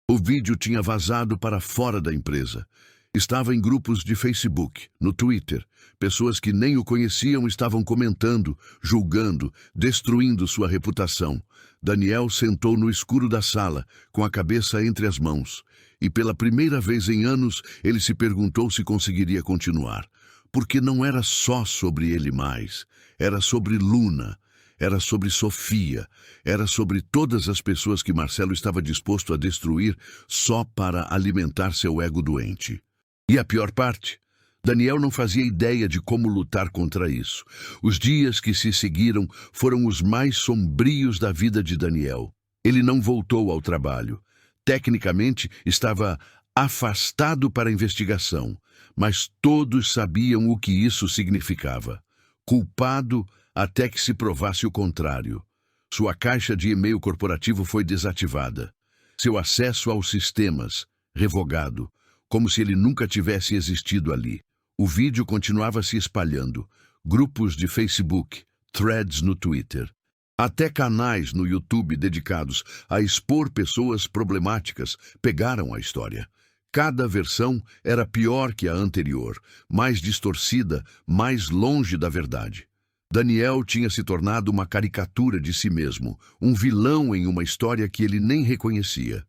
O vídeo tinha vazado para fora da empresa. Estava em grupos de Facebook, no Twitter. Pessoas que nem o conheciam estavam comentando, julgando, destruindo sua reputação. Daniel sentou no escuro da sala, com a cabeça entre as mãos. E pela primeira vez em anos, ele se perguntou se conseguiria continuar. Porque não era só sobre ele mais. Era sobre Luna. Era sobre Sofia, era sobre todas as pessoas que Marcelo estava disposto a destruir só para alimentar seu ego doente. E a pior parte? Daniel não fazia ideia de como lutar contra isso. Os dias que se seguiram foram os mais sombrios da vida de Daniel. Ele não voltou ao trabalho. Tecnicamente, estava afastado para a investigação, mas todos sabiam o que isso significava. Culpado até que se provasse o contrário. Sua caixa de e-mail corporativo foi desativada. Seu acesso aos sistemas, revogado, como se ele nunca tivesse existido ali. O vídeo continuava se espalhando. Grupos de Facebook, threads no Twitter. Até canais no YouTube dedicados a expor pessoas problemáticas pegaram a história. Cada versão era pior que a anterior, mais distorcida, mais longe da verdade. Daniel tinha se tornado uma caricatura de si mesmo, um vilão em uma história que ele nem reconhecia.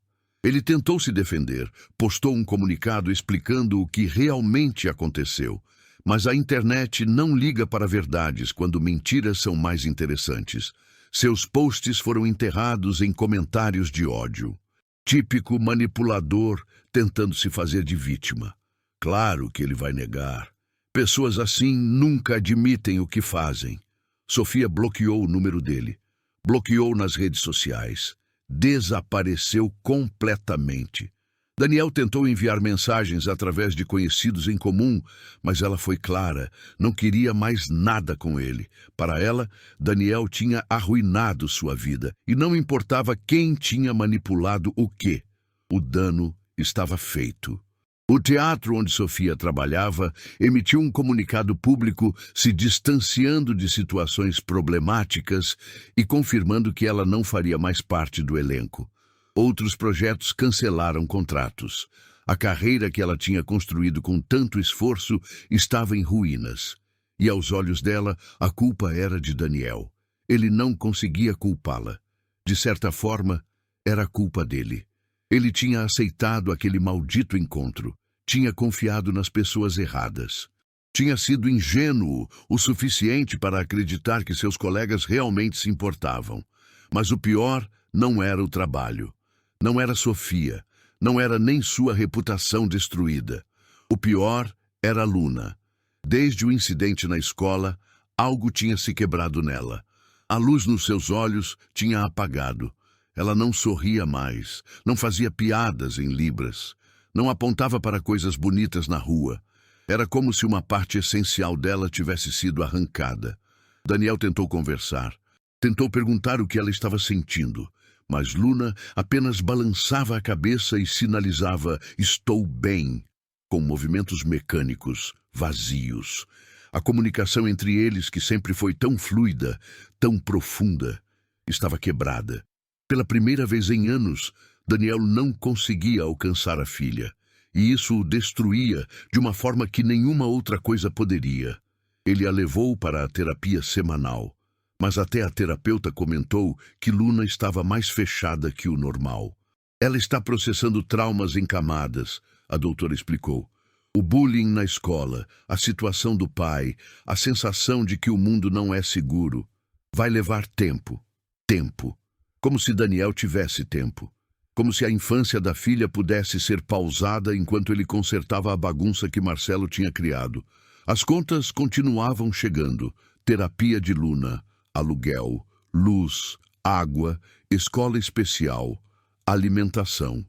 Ele tentou se defender, postou um comunicado explicando o que realmente aconteceu, mas a internet não liga para verdades quando mentiras são mais interessantes. Seus posts foram enterrados em comentários de ódio. Típico manipulador, tentando se fazer de vítima. Claro que ele vai negar. Pessoas assim nunca admitem o que fazem. Sofia bloqueou o número dele. Bloqueou nas redes sociais. Desapareceu completamente. Daniel tentou enviar mensagens através de conhecidos em comum, mas ela foi clara, não queria mais nada com ele. Para ela, Daniel tinha arruinado sua vida, e não importava quem tinha manipulado o quê. O dano estava feito. O teatro onde Sofia trabalhava emitiu um comunicado público se distanciando de situações problemáticas e confirmando que ela não faria mais parte do elenco. Outros projetos cancelaram contratos. A carreira que ela tinha construído com tanto esforço estava em ruínas. E aos olhos dela, a culpa era de Daniel. Ele não conseguia culpá-la. De certa forma, era culpa dele. Ele tinha aceitado aquele maldito encontro. Tinha confiado nas pessoas erradas. Tinha sido ingênuo o suficiente para acreditar que seus colegas realmente se importavam. Mas o pior não era o trabalho. Não era Sofia. Não era nem sua reputação destruída. O pior era Luna. Desde o incidente na escola, algo tinha se quebrado nela. A luz nos seus olhos tinha apagado. Ela não sorria mais, não fazia piadas em libras, não apontava para coisas bonitas na rua. Era como se uma parte essencial dela tivesse sido arrancada. Daniel tentou conversar, tentou perguntar o que ela estava sentindo, mas Luna apenas balançava a cabeça e sinalizava "estou bem", com movimentos mecânicos, vazios. A comunicação entre eles, que sempre foi tão fluida, tão profunda, estava quebrada. Pela primeira vez em anos, Daniel não conseguia alcançar a filha, e isso o destruía de uma forma que nenhuma outra coisa poderia. Ele a levou para a terapia semanal, mas até a terapeuta comentou que Luna estava mais fechada que o normal. Ela está processando traumas em camadas, a doutora explicou. O bullying na escola, a situação do pai, a sensação de que o mundo não é seguro. Vai levar tempo. Tempo. Como se Daniel tivesse tempo. Como se a infância da filha pudesse ser pausada enquanto ele consertava a bagunça que Marcelo tinha criado. As contas continuavam chegando. Terapia de Luna, aluguel, luz, água, escola especial, alimentação.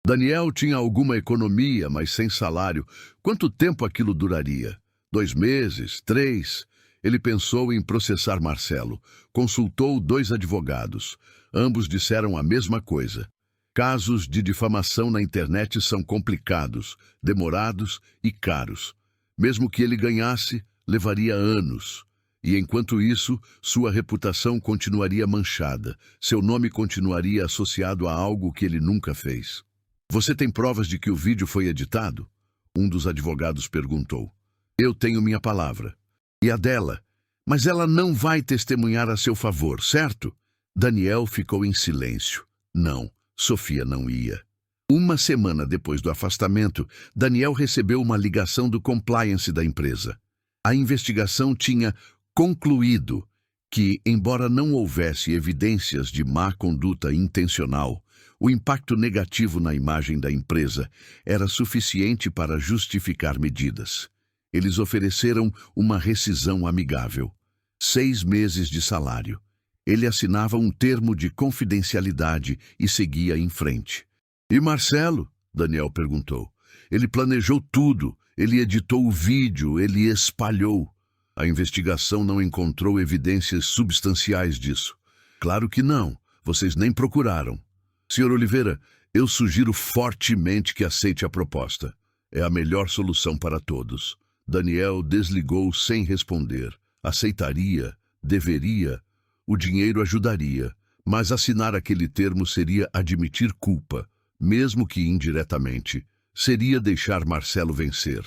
Daniel tinha alguma economia, mas sem salário. Quanto tempo aquilo duraria? 2 meses? 3? Ele pensou em processar Marcelo. Consultou 2 advogados. Ambos disseram a mesma coisa. Casos de difamação na internet são complicados, demorados e caros. Mesmo que ele ganhasse, levaria anos. E enquanto isso, sua reputação continuaria manchada. Seu nome continuaria associado a algo que ele nunca fez. Você tem provas de que o vídeo foi editado? Um dos advogados perguntou. Eu tenho minha palavra. E a dela? Mas ela não vai testemunhar a seu favor, certo? Daniel ficou em silêncio. Não, Sofia não ia. 1 semana depois do afastamento, Daniel recebeu uma ligação do compliance da empresa. A investigação tinha concluído que, embora não houvesse evidências de má conduta intencional, o impacto negativo na imagem da empresa era suficiente para justificar medidas. Eles ofereceram uma rescisão amigável. 6 meses de salário. Ele assinava um termo de confidencialidade e seguia em frente. E Marcelo? Daniel perguntou. Ele planejou tudo, ele editou o vídeo, ele espalhou. A investigação não encontrou evidências substanciais disso. Claro que não, vocês nem procuraram. Sr. Oliveira, eu sugiro fortemente que aceite a proposta. É a melhor solução para todos. Daniel desligou sem responder. Aceitaria, deveria, o dinheiro ajudaria, mas assinar aquele termo seria admitir culpa, mesmo que indiretamente. Seria deixar Marcelo vencer.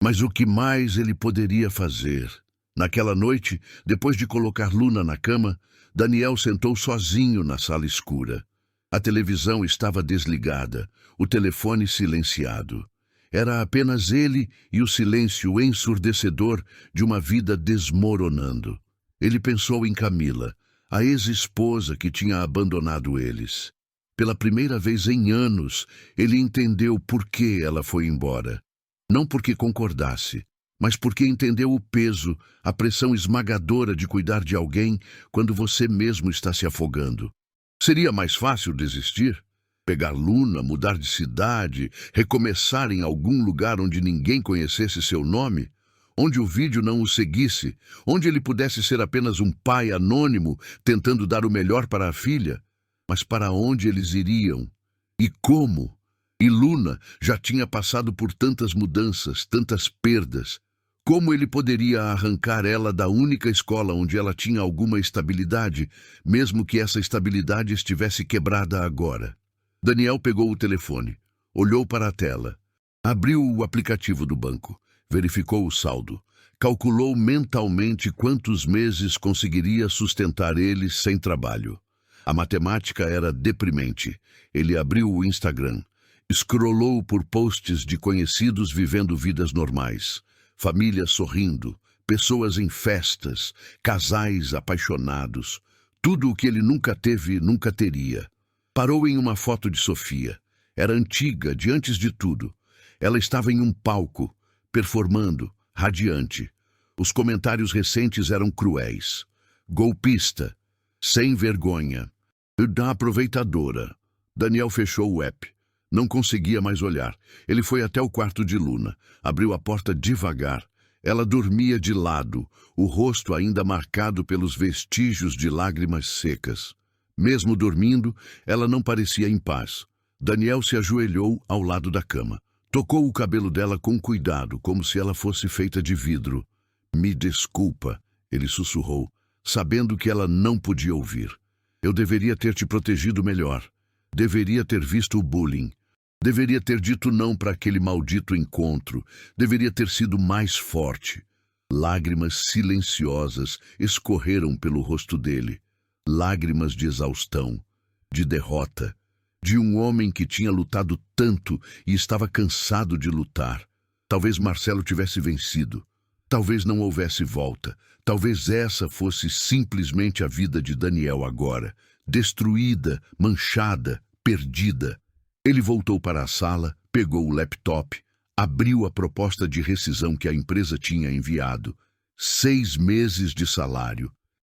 Mas o que mais ele poderia fazer? Naquela noite, depois de colocar Luna na cama, Daniel sentou sozinho na sala escura. A televisão estava desligada, o telefone silenciado. Era apenas ele e o silêncio ensurdecedor de uma vida desmoronando. Ele pensou em Camila, a ex-esposa que tinha abandonado eles. Pela primeira vez em anos, ele entendeu por que ela foi embora. Não porque concordasse, mas porque entendeu o peso, a pressão esmagadora de cuidar de alguém quando você mesmo está se afogando. Seria mais fácil desistir? Pegar Luna, mudar de cidade, recomeçar em algum lugar onde ninguém conhecesse seu nome? Onde o vídeo não o seguisse? Onde ele pudesse ser apenas um pai anônimo tentando dar o melhor para a filha? Mas para onde eles iriam? E como? E Luna já tinha passado por tantas mudanças, tantas perdas. Como ele poderia arrancar ela da única escola onde ela tinha alguma estabilidade, mesmo que essa estabilidade estivesse quebrada agora? Daniel pegou o telefone, olhou para a tela, abriu o aplicativo do banco, verificou o saldo, calculou mentalmente quantos meses conseguiria sustentar eles sem trabalho. A matemática era deprimente. Ele abriu o Instagram, scrollou por posts de conhecidos vivendo vidas normais, famílias sorrindo, pessoas em festas, casais apaixonados, tudo o que ele nunca teve, nunca teria. Parou em uma foto de Sofia. Era antiga, de antes de tudo. Ela estava em um palco, performando, radiante. Os comentários recentes eram cruéis. Golpista, sem vergonha, da aproveitadora. Daniel fechou o app. Não conseguia mais olhar. Ele foi até o quarto de Luna. Abriu a porta devagar. Ela dormia de lado, o rosto ainda marcado pelos vestígios de lágrimas secas. Mesmo dormindo, ela não parecia em paz. Daniel se ajoelhou ao lado da cama. Tocou o cabelo dela com cuidado, como se ela fosse feita de vidro. "Me desculpa", ele sussurrou, sabendo que ela não podia ouvir. "Eu deveria ter te protegido melhor. Deveria ter visto o bullying. Deveria ter dito não para aquele maldito encontro. Deveria ter sido mais forte." Lágrimas silenciosas escorreram pelo rosto dele. Lágrimas de exaustão, de derrota, de um homem que tinha lutado tanto e estava cansado de lutar. Talvez Marcelo tivesse vencido. Talvez não houvesse volta. Talvez essa fosse simplesmente a vida de Daniel agora, destruída, manchada, perdida. Ele voltou para a sala, pegou o laptop, abriu a proposta de rescisão que a empresa tinha enviado. 6 meses de salário.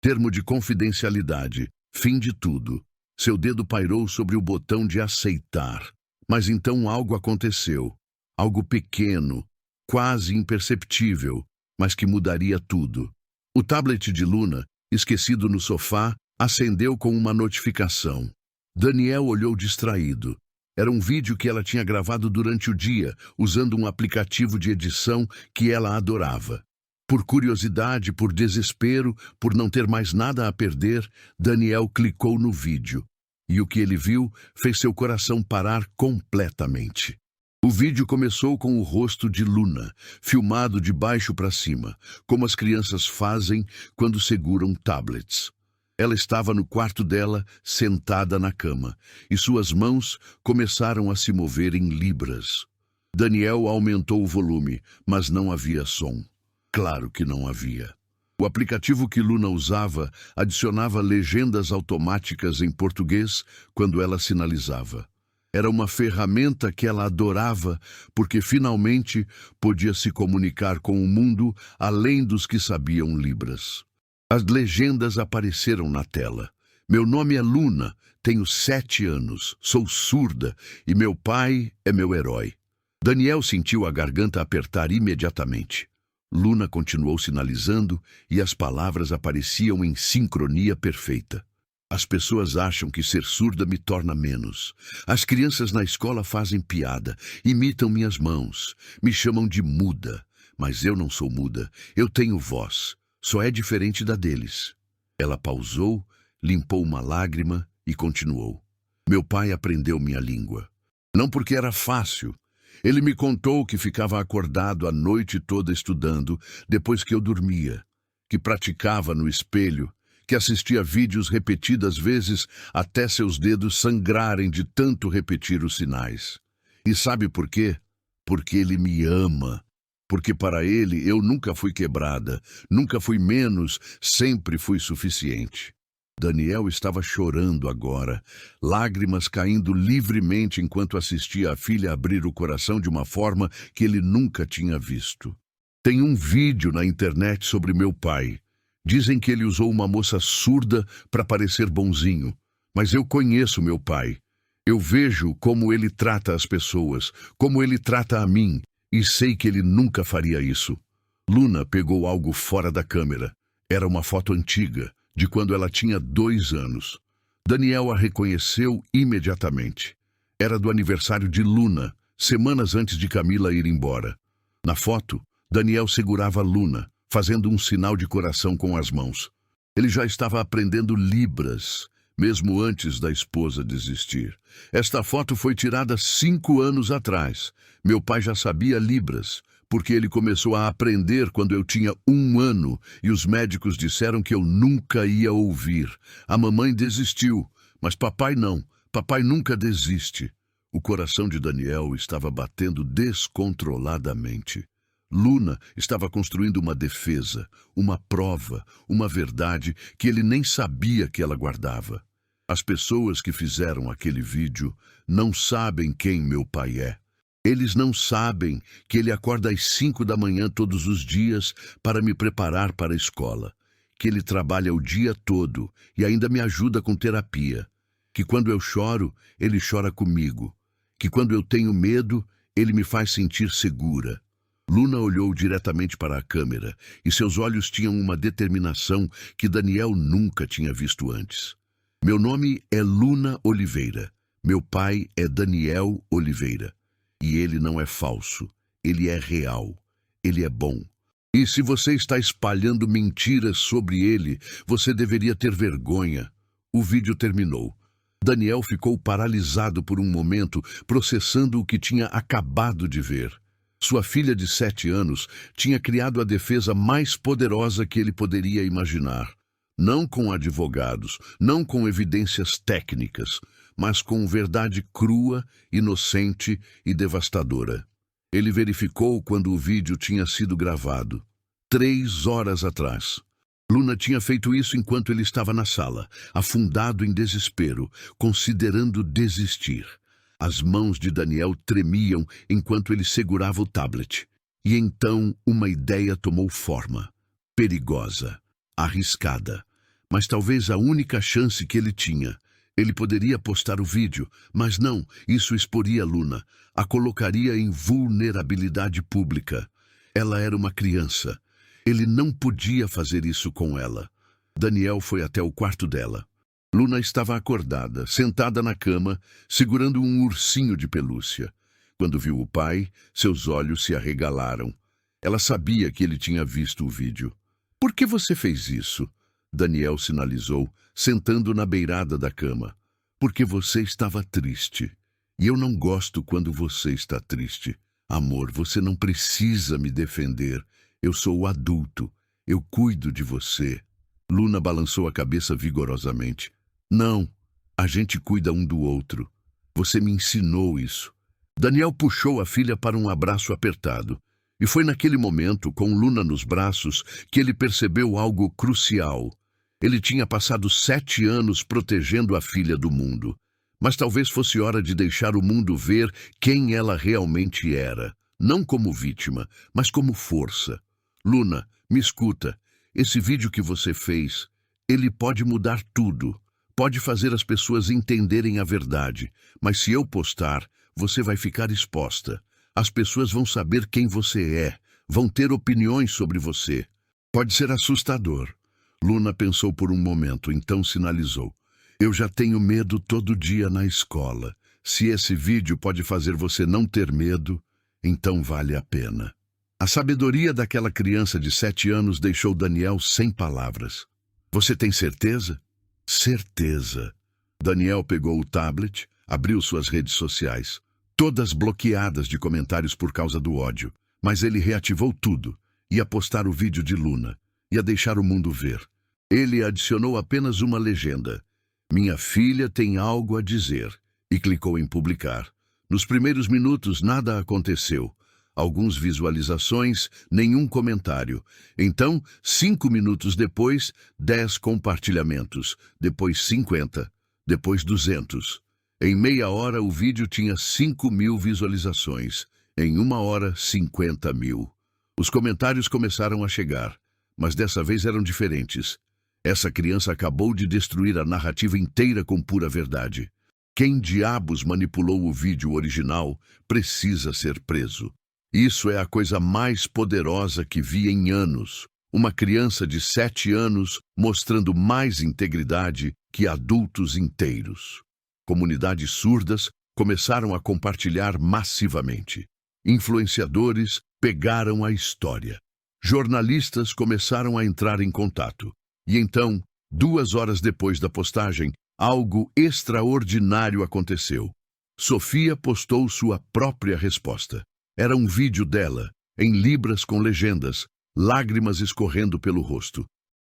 Termo de confidencialidade. Fim de tudo. Seu dedo pairou sobre o botão de aceitar. Mas então algo aconteceu. Algo pequeno, quase imperceptível, mas que mudaria tudo. O tablet de Luna, esquecido no sofá, acendeu com uma notificação. Daniel olhou distraído. Era um vídeo que ela tinha gravado durante o dia, usando um aplicativo de edição que ela adorava. Por curiosidade, por desespero, por não ter mais nada a perder, Daniel clicou no vídeo. E o que ele viu fez seu coração parar completamente. O vídeo começou com o rosto de Luna, filmado de baixo para cima, como as crianças fazem quando seguram tablets. Ela estava no quarto dela, sentada na cama, e suas mãos começaram a se mover em libras. Daniel aumentou o volume, mas não havia som. Claro que não havia. O aplicativo que Luna usava adicionava legendas automáticas em português quando ela sinalizava. Era uma ferramenta que ela adorava porque finalmente podia se comunicar com o mundo além dos que sabiam Libras. As legendas apareceram na tela. "Meu nome é Luna, tenho 7 anos, sou surda e meu pai é meu herói." Daniel sentiu a garganta apertar imediatamente. Luna continuou sinalizando e as palavras apareciam em sincronia perfeita. "As pessoas acham que ser surda me torna menos. As crianças na escola fazem piada, imitam minhas mãos, me chamam de muda. Mas eu não sou muda, eu tenho voz, só é diferente da deles." Ela pausou, limpou uma lágrima e continuou. "Meu pai aprendeu minha língua. Não porque era fácil. Ele me contou que ficava acordado a noite toda estudando, depois que eu dormia, que praticava no espelho, que assistia vídeos repetidas vezes até seus dedos sangrarem de tanto repetir os sinais. E sabe por quê? Porque ele me ama. Porque para ele eu nunca fui quebrada, nunca fui menos, sempre fui suficiente." Daniel estava chorando agora, lágrimas caindo livremente enquanto assistia a filha abrir o coração de uma forma que ele nunca tinha visto. Tem um vídeo na internet sobre meu pai. Dizem que ele usou uma moça surda para parecer bonzinho, mas eu conheço meu pai. Eu vejo como ele trata as pessoas, como ele trata a mim, e sei que ele nunca faria isso. Luna pegou algo fora da câmera. Era uma foto antiga, de quando ela tinha 2 anos. Daniel a reconheceu imediatamente. Era do aniversário de Luna, semanas antes de Camila ir embora. Na foto, Daniel segurava Luna, fazendo um sinal de coração com as mãos. Ele já estava aprendendo Libras, mesmo antes da esposa desistir. Esta foto foi tirada 5 anos atrás. Meu pai já sabia Libras, porque ele começou a aprender quando eu tinha 1 ano e os médicos disseram que eu nunca ia ouvir. A mamãe desistiu, mas papai não. Papai nunca desiste. O coração de Daniel estava batendo descontroladamente. Luna estava construindo uma defesa, uma prova, uma verdade que ele nem sabia que ela guardava. As pessoas que fizeram aquele vídeo não sabem quem meu pai é. Eles não sabem que ele acorda às 5 da manhã todos os dias para me preparar para a escola, que ele trabalha o dia todo e ainda me ajuda com terapia, que quando eu choro, ele chora comigo, que quando eu tenho medo, ele me faz sentir segura. Luna olhou diretamente para a câmera e seus olhos tinham uma determinação que Daniel nunca tinha visto antes. Meu nome é Luna Oliveira. Meu pai é Daniel Oliveira. E ele não é falso, ele é real, ele é bom. E se você está espalhando mentiras sobre ele, você deveria ter vergonha. O vídeo terminou. Daniel ficou paralisado por um momento, processando o que tinha acabado de ver. Sua filha de 7 anos tinha criado a defesa mais poderosa que ele poderia imaginar. Não com advogados, não com evidências técnicas, mas com verdade crua, inocente e devastadora. Ele verificou quando o vídeo tinha sido gravado. 3 horas atrás. Luna tinha feito isso enquanto ele estava na sala, afundado em desespero, considerando desistir. As mãos de Daniel tremiam enquanto ele segurava o tablet. E então uma ideia tomou forma. Perigosa, arriscada, mas talvez a única chance que ele tinha. Ele poderia postar o vídeo, mas não, isso exporia Luna, a colocaria em vulnerabilidade pública. Ela era uma criança. Ele não podia fazer isso com ela. Daniel foi até o quarto dela. Luna estava acordada, sentada na cama, segurando um ursinho de pelúcia. Quando viu o pai, seus olhos se arregalaram. Ela sabia que ele tinha visto o vídeo. "Por que você fez isso?" Daniel sinalizou, sentando na beirada da cama. "Porque você estava triste. E eu não gosto quando você está triste. Amor, você não precisa me defender. Eu sou o adulto. Eu cuido de você." Luna balançou a cabeça vigorosamente. "Não, a gente cuida um do outro. Você me ensinou isso." Daniel puxou a filha para um abraço apertado. E foi naquele momento, com Luna nos braços, que ele percebeu algo crucial. Ele tinha passado 7 anos protegendo a filha do mundo. Mas talvez fosse hora de deixar o mundo ver quem ela realmente era. Não como vítima, mas como força. "Luna, me escuta. Esse vídeo que você fez, ele pode mudar tudo. Pode fazer as pessoas entenderem a verdade. Mas se eu postar, você vai ficar exposta. As pessoas vão saber quem você é. Vão ter opiniões sobre você. Pode ser assustador." Luna pensou por um momento, então sinalizou. "Eu já tenho medo todo dia na escola. Se esse vídeo pode fazer você não ter medo, então vale a pena." A sabedoria daquela criança de 7 anos deixou Daniel sem palavras. "Você tem certeza?" "Certeza." Daniel pegou o tablet, abriu suas redes sociais, todas bloqueadas de comentários por causa do ódio. Mas ele reativou tudo. Ia postar o vídeo de Luna. Ia deixar o mundo ver. Ele adicionou apenas uma legenda. "Minha filha tem algo a dizer." E clicou em publicar. Nos primeiros minutos nada aconteceu. algumas visualizações, nenhum comentário. Então, 5 minutos depois, 10 compartilhamentos, depois 50, depois 200. Em meia hora, o vídeo tinha 5.000 visualizações. Em 1 hora, 50.000. Os comentários começaram a chegar, mas dessa vez eram diferentes. Essa criança acabou de destruir a narrativa inteira com pura verdade. Quem diabos manipulou o vídeo original precisa ser preso. Isso é a coisa mais poderosa que vi em anos. Uma criança de 7 anos mostrando mais integridade que adultos inteiros. Comunidades surdas começaram a compartilhar massivamente. Influenciadores pegaram a história. Jornalistas começaram a entrar em contato. E então, 2 horas depois da postagem, algo extraordinário aconteceu. Sofia postou sua própria resposta. Era um vídeo dela, em libras com legendas, lágrimas escorrendo pelo rosto.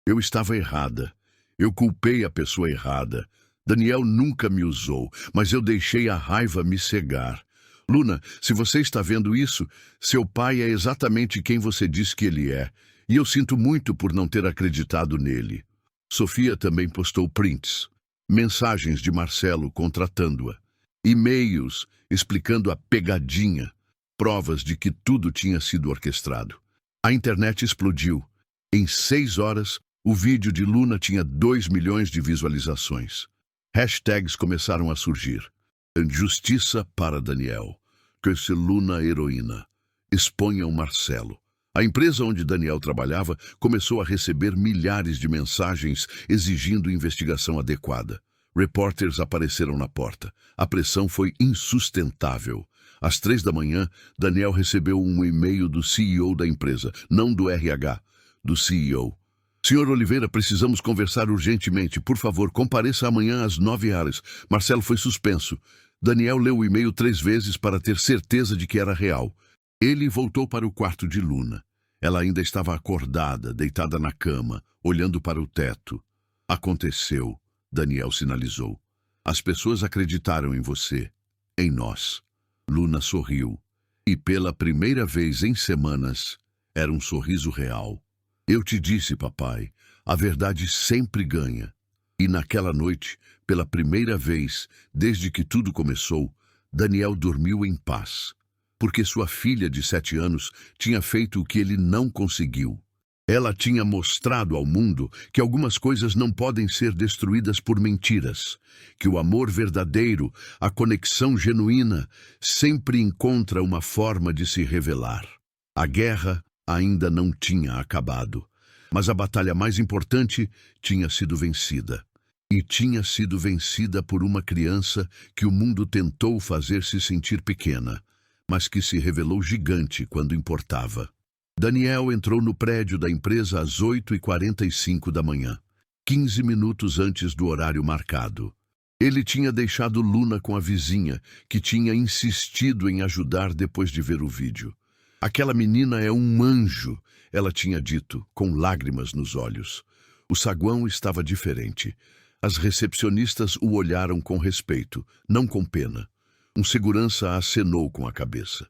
Eu estava errada. Eu culpei a pessoa errada. Daniel nunca me usou, mas eu deixei a raiva me cegar. Luna, se você está vendo isso, seu pai é exatamente quem você diz que ele é, e eu sinto muito por não ter acreditado nele. Sofia também postou prints, mensagens de Marcelo contratando-a, e-mails explicando a pegadinha, provas de que tudo tinha sido orquestrado. A internet explodiu. Em 6 horas, o vídeo de Luna tinha 2 milhões de visualizações. Hashtags começaram a surgir. Justiça para Daniel. Que se Luna heroína. Exponham Marcelo. A empresa onde Daniel trabalhava começou a receber milhares de mensagens exigindo investigação adequada. Repórteres apareceram na porta. A pressão foi insustentável. Às 3 da manhã, Daniel recebeu um e-mail do CEO da empresa, não do RH, do CEO. Senhor Oliveira, precisamos conversar urgentemente. Por favor, compareça amanhã às 9 horas. Marcelo foi suspenso. Daniel leu o e-mail 3 vezes para ter certeza de que era real. Ele voltou para o quarto de Luna. Ela ainda estava acordada, deitada na cama, olhando para o teto. Aconteceu, Daniel sinalizou. As pessoas acreditaram em você, em nós. Luna sorriu. E pela primeira vez em semanas, era um sorriso real. Eu te disse, papai, a verdade sempre ganha. E naquela noite, pela primeira vez, desde que tudo começou, Daniel dormiu em paz. Porque sua filha de 7 anos tinha feito o que ele não conseguiu. Ela tinha mostrado ao mundo que algumas coisas não podem ser destruídas por mentiras, que o amor verdadeiro, a conexão genuína, sempre encontra uma forma de se revelar. A guerra ainda não tinha acabado, mas a batalha mais importante tinha sido vencida. E tinha sido vencida por uma criança que o mundo tentou fazer se sentir pequena, mas que se revelou gigante quando importava. Daniel entrou no prédio da empresa às 8h45 da manhã, 15 minutos antes do horário marcado. Ele tinha deixado Luna com a vizinha, que tinha insistido em ajudar depois de ver o vídeo. Aquela menina é um anjo, ela tinha dito, com lágrimas nos olhos. O saguão estava diferente. As recepcionistas o olharam com respeito, não com pena. Um segurança acenou com a cabeça.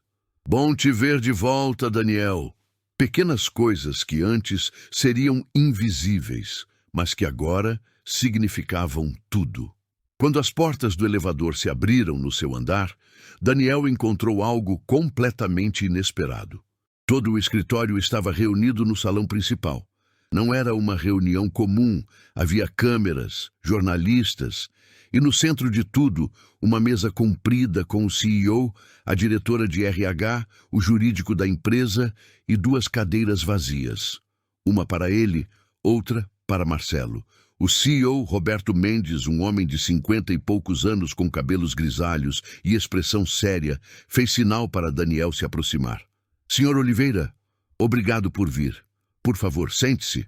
Bom te ver de volta, Daniel. Pequenas coisas que antes seriam invisíveis, mas que agora significavam tudo. Quando as portas do elevador se abriram no seu andar, Daniel encontrou algo completamente inesperado. Todo o escritório estava reunido no salão principal. Não era uma reunião comum, havia câmeras, jornalistas, e no centro de tudo, uma mesa comprida com o CEO, a diretora de RH, o jurídico da empresa e 2 cadeiras vazias. Uma para ele, outra para Marcelo. O CEO, Roberto Mendes, um homem de 50 e poucos anos com cabelos grisalhos e expressão séria, fez sinal para Daniel se aproximar. Senhor Oliveira, obrigado por vir. Por favor, sente-se.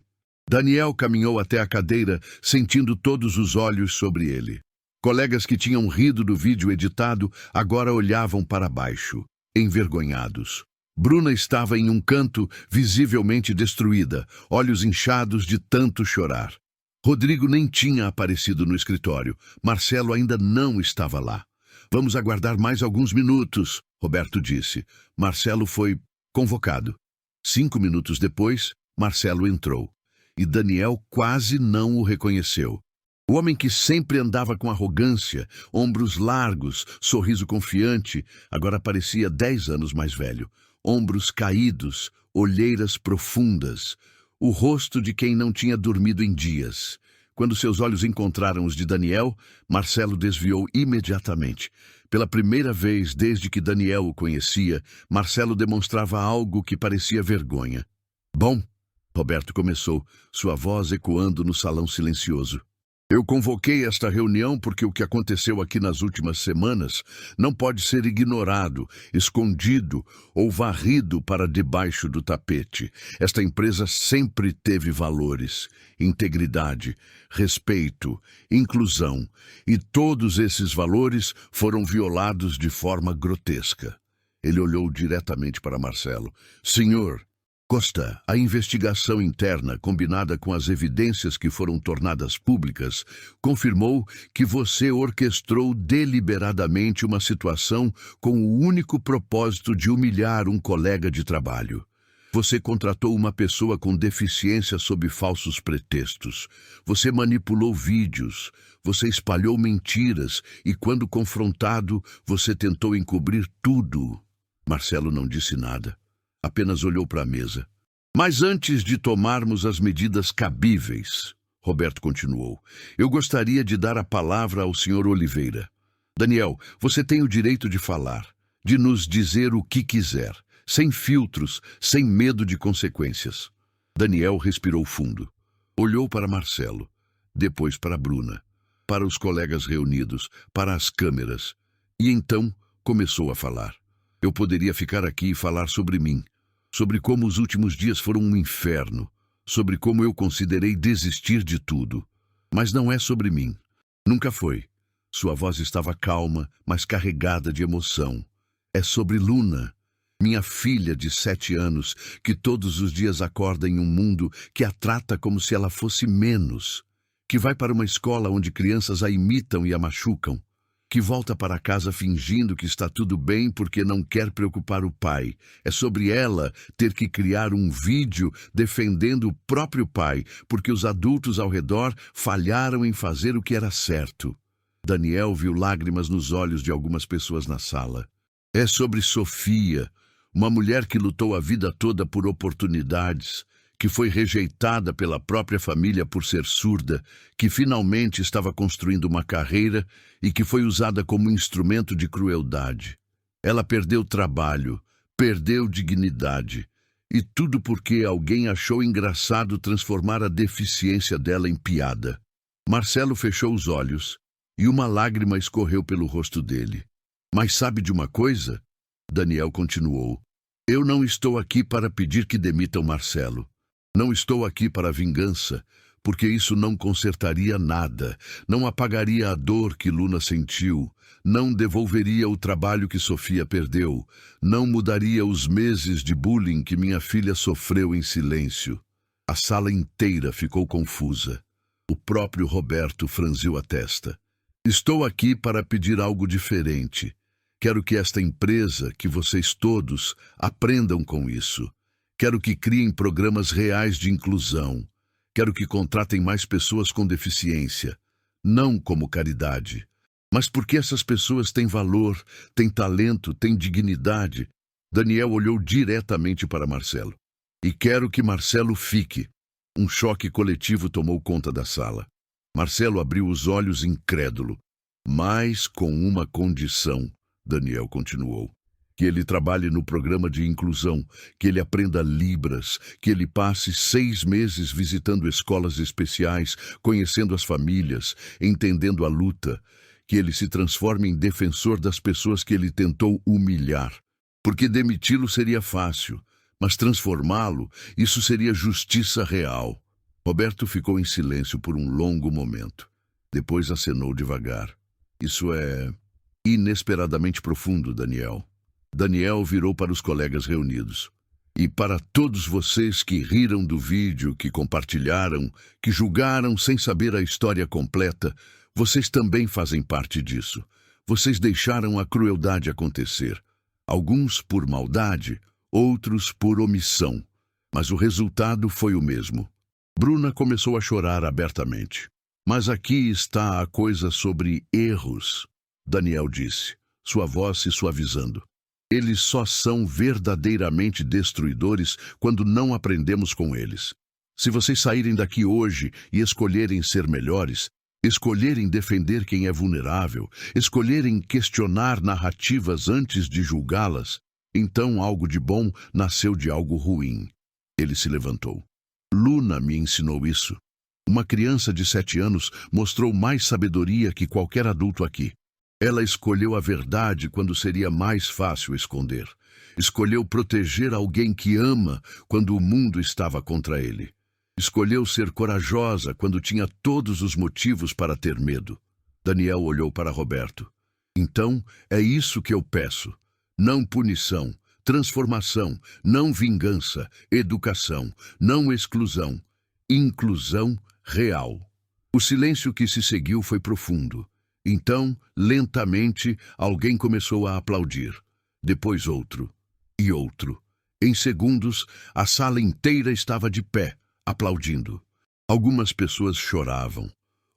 Daniel caminhou até a cadeira, sentindo todos os olhos sobre ele. Colegas que tinham rido do vídeo editado agora olhavam para baixo, envergonhados. Bruna estava em um canto, visivelmente destruída, olhos inchados de tanto chorar. Rodrigo nem tinha aparecido no escritório. Marcelo ainda não estava lá. Vamos aguardar mais alguns minutos, Roberto disse. Marcelo foi convocado. 5 minutos depois, Marcelo entrou. E Daniel quase não o reconheceu. O homem que sempre andava com arrogância, ombros largos, sorriso confiante, agora parecia 10 anos mais velho. Ombros caídos, olheiras profundas. O rosto de quem não tinha dormido em dias. Quando seus olhos encontraram os de Daniel, Marcelo desviou imediatamente. Pela primeira vez desde que Daniel o conhecia, Marcelo demonstrava algo que parecia vergonha. Bom, Roberto começou, sua voz ecoando no salão silencioso. Eu convoquei esta reunião porque o que aconteceu aqui nas últimas semanas não pode ser ignorado, escondido ou varrido para debaixo do tapete. Esta empresa sempre teve valores, integridade, respeito, inclusão, e todos esses valores foram violados de forma grotesca. Ele olhou diretamente para Marcelo. Senhor Costa, a investigação interna, combinada com as evidências que foram tornadas públicas, confirmou que você orquestrou deliberadamente uma situação com o único propósito de humilhar um colega de trabalho. Você contratou uma pessoa com deficiência sob falsos pretextos. Você manipulou vídeos. Você espalhou mentiras e, quando confrontado, você tentou encobrir tudo. Marcelo não disse nada. Apenas olhou para a mesa. Mas antes de tomarmos as medidas cabíveis, Roberto continuou, eu gostaria de dar a palavra ao Sr. Oliveira. Daniel, você tem o direito de falar, de nos dizer o que quiser, sem filtros, sem medo de consequências. Daniel respirou fundo. Olhou para Marcelo, depois para Bruna, para os colegas reunidos, para as câmeras, e então começou a falar. Eu poderia ficar aqui e falar sobre mim, sobre como os últimos dias foram um inferno, sobre como eu considerei desistir de tudo. Mas não é sobre mim. Nunca foi. Sua voz estava calma, mas carregada de emoção. É sobre Luna, minha filha de 7 anos, que todos os dias acorda em um mundo que a trata como se ela fosse menos, que vai para uma escola onde crianças a imitam e a machucam, que volta para casa fingindo que está tudo bem porque não quer preocupar o pai. É sobre ela ter que criar um vídeo defendendo o próprio pai, porque os adultos ao redor falharam em fazer o que era certo. Daniel viu lágrimas nos olhos de algumas pessoas na sala. É sobre Sofia, uma mulher que lutou a vida toda por oportunidades, que foi rejeitada pela própria família por ser surda, que finalmente estava construindo uma carreira e que foi usada como instrumento de crueldade. Ela perdeu trabalho, perdeu dignidade, e tudo porque alguém achou engraçado transformar a deficiência dela em piada. Marcelo fechou os olhos e uma lágrima escorreu pelo rosto dele. Mas sabe de uma coisa? Daniel continuou. Eu não estou aqui para pedir que demitam Marcelo. Não estou aqui para vingança, porque isso não consertaria nada, não apagaria a dor que Luna sentiu, não devolveria o trabalho que Sofia perdeu, não mudaria os meses de bullying que minha filha sofreu em silêncio. A sala inteira ficou confusa. O próprio Roberto franziu a testa. Estou aqui para pedir algo diferente. Quero que esta empresa, que vocês todos, aprendam com isso. Quero que criem programas reais de inclusão. Quero que contratem mais pessoas com deficiência. Não como caridade, mas porque essas pessoas têm valor, têm talento, têm dignidade. Daniel olhou diretamente para Marcelo. E quero que Marcelo fique. Um choque coletivo tomou conta da sala. Marcelo abriu os olhos incrédulo. Mas com uma condição, Daniel continuou. Que ele trabalhe no programa de inclusão, que ele aprenda Libras, que ele passe 6 meses visitando escolas especiais, conhecendo as famílias, entendendo a luta, que ele se transforme em defensor das pessoas que ele tentou humilhar. Porque demiti-lo seria fácil, mas transformá-lo, isso seria justiça real. Roberto ficou em silêncio por um longo momento. Depois acenou devagar. Isso é inesperadamente profundo, Daniel. Daniel virou para os colegas reunidos. E para todos vocês que riram do vídeo, que compartilharam, que julgaram sem saber a história completa, vocês também fazem parte disso. Vocês deixaram a crueldade acontecer. Alguns por maldade, outros por omissão. Mas o resultado foi o mesmo. Bruna começou a chorar abertamente. Mas aqui está a coisa sobre erros, Daniel disse, sua voz se suavizando. Eles só são verdadeiramente destruidores quando não aprendemos com eles. Se vocês saírem daqui hoje e escolherem ser melhores, escolherem defender quem é vulnerável, escolherem questionar narrativas antes de julgá-las, então algo de bom nasceu de algo ruim. Ele se levantou. Luna me ensinou isso. Uma criança de 7 anos mostrou mais sabedoria que qualquer adulto aqui. Ela escolheu a verdade quando seria mais fácil esconder. Escolheu proteger alguém que ama quando o mundo estava contra ele. Escolheu ser corajosa quando tinha todos os motivos para ter medo. Daniel olhou para Roberto. Então, é isso que eu peço. Não punição, transformação, não vingança, educação, não exclusão, inclusão real. O silêncio que se seguiu foi profundo. Então, lentamente, alguém começou a aplaudir. Depois outro. E outro. Em segundos, a sala inteira estava de pé, aplaudindo. Algumas pessoas choravam.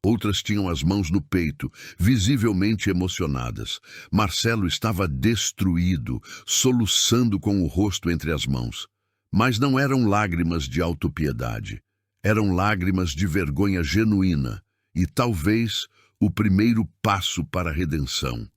Outras tinham as mãos no peito, visivelmente emocionadas. Marcelo estava destruído, soluçando com o rosto entre as mãos. Mas não eram lágrimas de autopiedade. Eram lágrimas de vergonha genuína e, talvez, o primeiro passo para a redenção.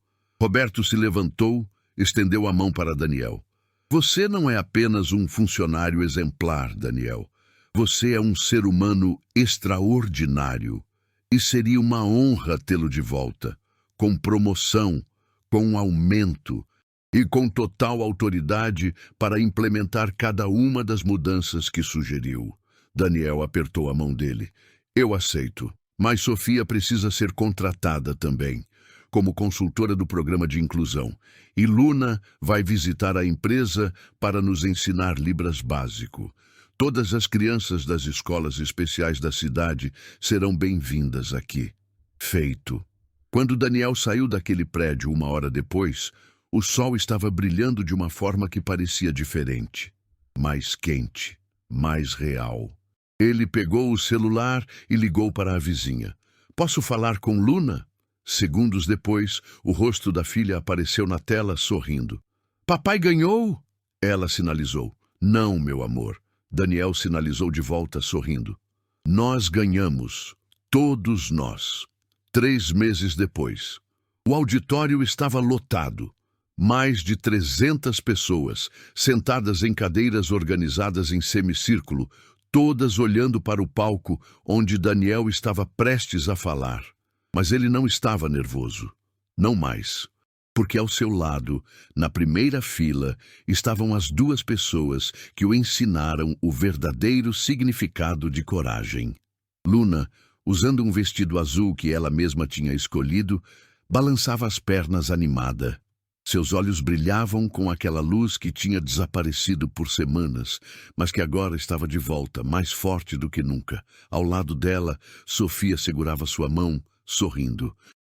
Roberto se levantou, estendeu a mão para Daniel. Você não é apenas um funcionário exemplar, Daniel. Você é um ser humano extraordinário. E seria uma honra tê-lo de volta, com promoção, com aumento e com total autoridade para implementar cada uma das mudanças que sugeriu. Daniel apertou a mão dele. Eu aceito, mas Sofia precisa ser contratada também, como consultora do programa de inclusão. E Luna vai visitar a empresa para nos ensinar Libras básico. Todas as crianças das escolas especiais da cidade serão bem-vindas aqui. Feito. Quando Daniel saiu daquele prédio 1 hora depois, o sol estava brilhando de uma forma que parecia diferente. Mais quente, mais real. Ele pegou o celular e ligou para a vizinha. Posso falar com Luna? Segundos depois, o rosto da filha apareceu na tela, sorrindo. Papai ganhou? Ela sinalizou. Não, meu amor. Daniel sinalizou de volta, sorrindo. Nós ganhamos. Todos nós. 3 meses depois. O auditório estava lotado. Mais de 300 pessoas, sentadas em cadeiras organizadas em semicírculo, todas olhando para o palco onde Daniel estava prestes a falar. Mas ele não estava nervoso. Não mais. Porque ao seu lado, na primeira fila, estavam as 2 pessoas que o ensinaram o verdadeiro significado de coragem. Luna, usando um vestido azul que ela mesma tinha escolhido, balançava as pernas animada. Seus olhos brilhavam com aquela luz que tinha desaparecido por semanas, mas que agora estava de volta, mais forte do que nunca. Ao lado dela, Sofia segurava sua mão, sorrindo.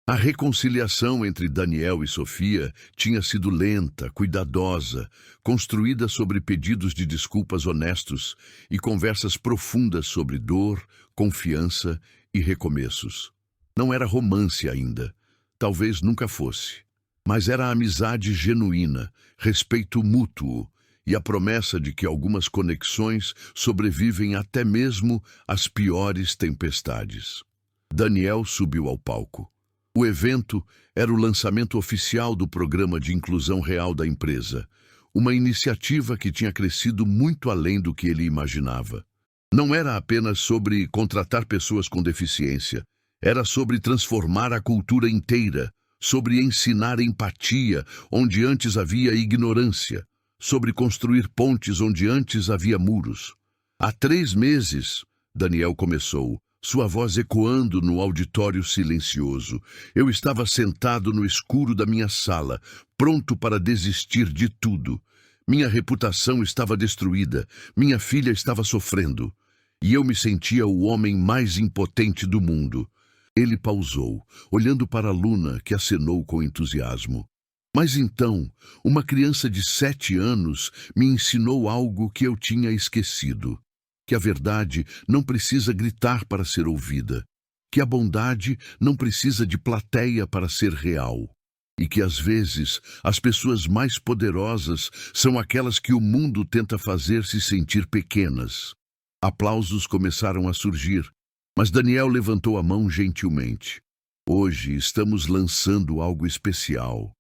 A reconciliação entre Daniel e Sofia tinha sido lenta, cuidadosa, construída sobre pedidos de desculpas honestos e conversas profundas sobre dor, confiança e recomeços. Não era romance ainda, talvez nunca fosse, mas era amizade genuína, respeito mútuo e a promessa de que algumas conexões sobrevivem até mesmo às piores tempestades. Daniel subiu ao palco. O evento era o lançamento oficial do Programa de Inclusão Real da empresa, uma iniciativa que tinha crescido muito além do que ele imaginava. Não era apenas sobre contratar pessoas com deficiência, era sobre transformar a cultura inteira, sobre ensinar empatia onde antes havia ignorância, sobre construir pontes onde antes havia muros. Há 3 meses, Daniel começou, sua voz ecoando no auditório silencioso. Eu estava sentado no escuro da minha sala, pronto para desistir de tudo. Minha reputação estava destruída, minha filha estava sofrendo. E eu me sentia o homem mais impotente do mundo. Ele pausou, olhando para Luna, que acenou com entusiasmo. Mas então, uma criança de 7 anos me ensinou algo que eu tinha esquecido. Que a verdade não precisa gritar para ser ouvida. Que a bondade não precisa de plateia para ser real. E que, às vezes, as pessoas mais poderosas são aquelas que o mundo tenta fazer se sentir pequenas. Aplausos começaram a surgir, mas Daniel levantou a mão gentilmente. Hoje estamos lançando algo especial.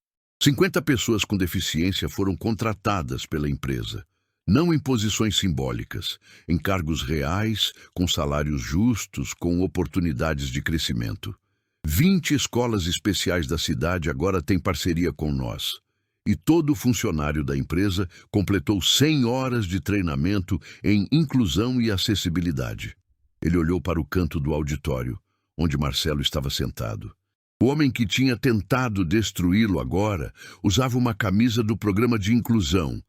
50 pessoas com deficiência foram contratadas pela empresa. Não em posições simbólicas, em cargos reais, com salários justos, com oportunidades de crescimento. 20 escolas especiais da cidade agora têm parceria com nós. E todo funcionário da empresa completou 100 horas de treinamento em inclusão e acessibilidade. Ele olhou para o canto do auditório, onde Marcelo estava sentado. O homem que tinha tentado destruí-lo agora usava uma camisa do programa de inclusão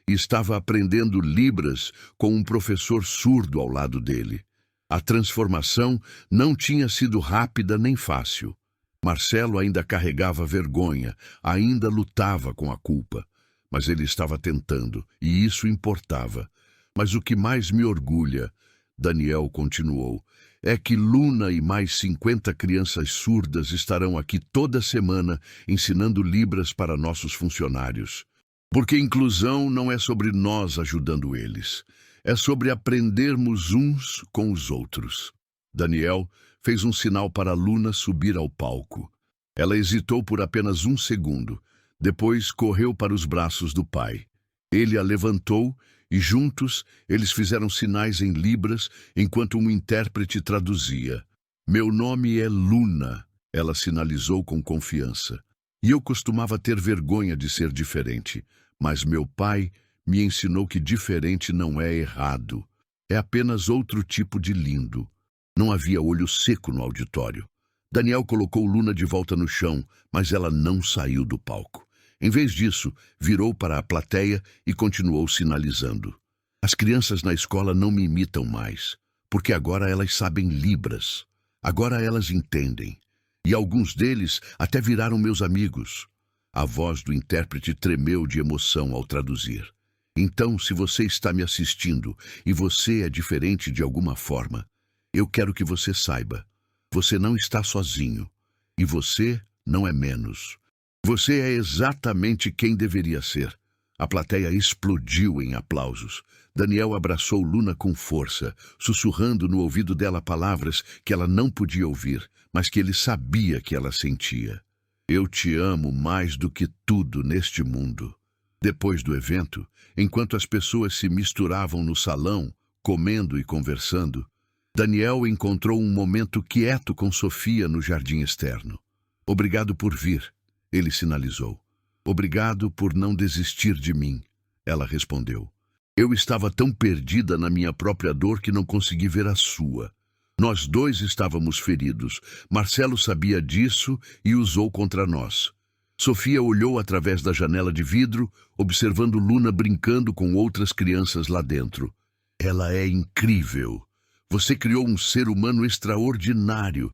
e estava aprendendo Libras com um professor surdo ao lado dele. A transformação não tinha sido rápida nem fácil. Marcelo ainda carregava vergonha, ainda lutava com a culpa. Mas ele estava tentando, e isso importava. Mas o que mais me orgulha, Daniel continuou, é que Luna e mais 50 crianças surdas estarão aqui toda semana ensinando Libras para nossos funcionários. Porque inclusão não é sobre nós ajudando eles. É sobre aprendermos uns com os outros. Daniel fez um sinal para Luna subir ao palco. Ela hesitou por apenas 1 segundo. Depois correu para os braços do pai. Ele a levantou e juntos eles fizeram sinais em Libras enquanto um intérprete traduzia. Meu nome é Luna, ela sinalizou com confiança. E eu costumava ter vergonha de ser diferente, mas meu pai me ensinou que diferente não é errado. É apenas outro tipo de lindo. Não havia olho seco no auditório. Daniel colocou Luna de volta no chão, mas ela não saiu do palco. Em vez disso, virou para a plateia e continuou sinalizando. As crianças na escola não me imitam mais, porque agora elas sabem Libras. Agora elas entendem. E alguns deles até viraram meus amigos. A voz do intérprete tremeu de emoção ao traduzir. Então, se você está me assistindo e você é diferente de alguma forma, eu quero que você saiba. Você não está sozinho. E você não é menos. Você é exatamente quem deveria ser. A plateia explodiu em aplausos. Daniel abraçou Luna com força, sussurrando no ouvido dela palavras que ela não podia ouvir, mas que ele sabia que ela sentia. Eu te amo mais do que tudo neste mundo. Depois do evento, enquanto as pessoas se misturavam no salão, comendo e conversando, Daniel encontrou um momento quieto com Sofia no jardim externo. Obrigado por vir, ele sinalizou. Obrigado por não desistir de mim, ela respondeu. Eu estava tão perdida na minha própria dor que não consegui ver a sua. Nós dois estávamos feridos. Marcelo sabia disso e usou contra nós. Sofia olhou através da janela de vidro, observando Luna brincando com outras crianças lá dentro. Ela é incrível. Você criou um ser humano extraordinário.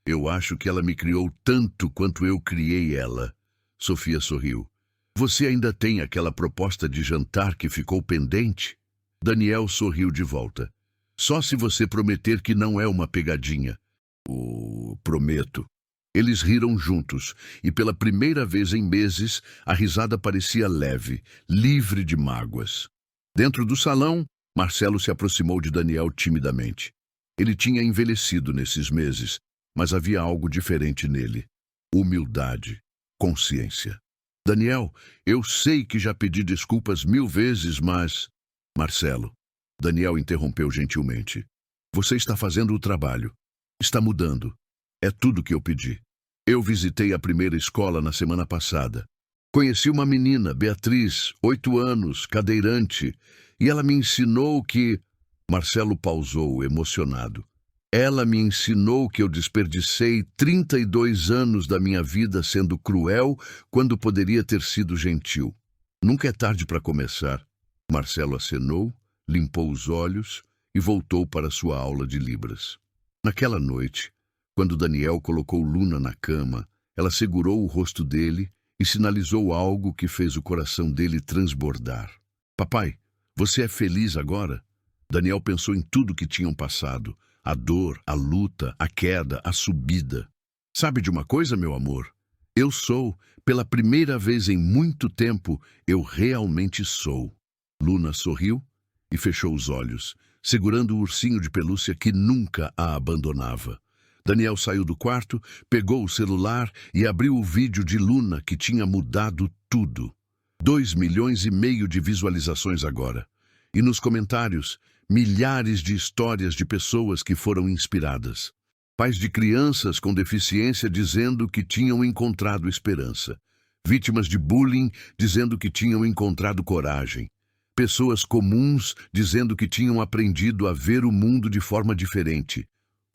Eu acho que ela me criou tanto quanto eu criei ela. Sofia sorriu. Você ainda tem aquela proposta de jantar que ficou pendente? Daniel sorriu de volta. Só se você prometer que não é uma pegadinha. Prometo. Eles riram juntos, e pela primeira vez em meses, a risada parecia leve, livre de mágoas. Dentro do salão, Marcelo se aproximou de Daniel timidamente. Ele tinha envelhecido nesses meses, mas havia algo diferente nele. Humildade, consciência. Daniel, eu sei que já pedi desculpas 1000 vezes, mas... Marcelo, Daniel interrompeu gentilmente. Você está fazendo o trabalho. Está mudando. É tudo que eu pedi. Eu visitei a primeira escola na semana passada. Conheci uma menina, Beatriz, 8 anos, cadeirante, e ela me ensinou que... Marcelo pausou, emocionado. Ela me ensinou que eu desperdicei 32 anos da minha vida sendo cruel quando poderia ter sido gentil. Nunca é tarde para começar. Marcelo acenou, limpou os olhos e voltou para sua aula de Libras. Naquela noite, Quando Daniel colocou Luna na cama, ela segurou o rosto dele e sinalizou algo que fez o coração dele transbordar. Papai, você é feliz agora? Daniel pensou em tudo que tinham passado, a dor, a luta, a queda, a subida. Sabe de uma coisa, meu amor? Eu sou, pela primeira vez em muito tempo, eu realmente sou. Luna sorriu e fechou os olhos, segurando o ursinho de pelúcia que nunca a abandonava. Daniel saiu do quarto, pegou o celular e abriu o vídeo de Luna que tinha mudado tudo. 2,5 milhões de visualizações agora. E nos comentários, milhares de histórias de pessoas que foram inspiradas. Pais de crianças com deficiência dizendo que tinham encontrado esperança. Vítimas de bullying dizendo que tinham encontrado coragem. Pessoas comuns dizendo que tinham aprendido a ver o mundo de forma diferente.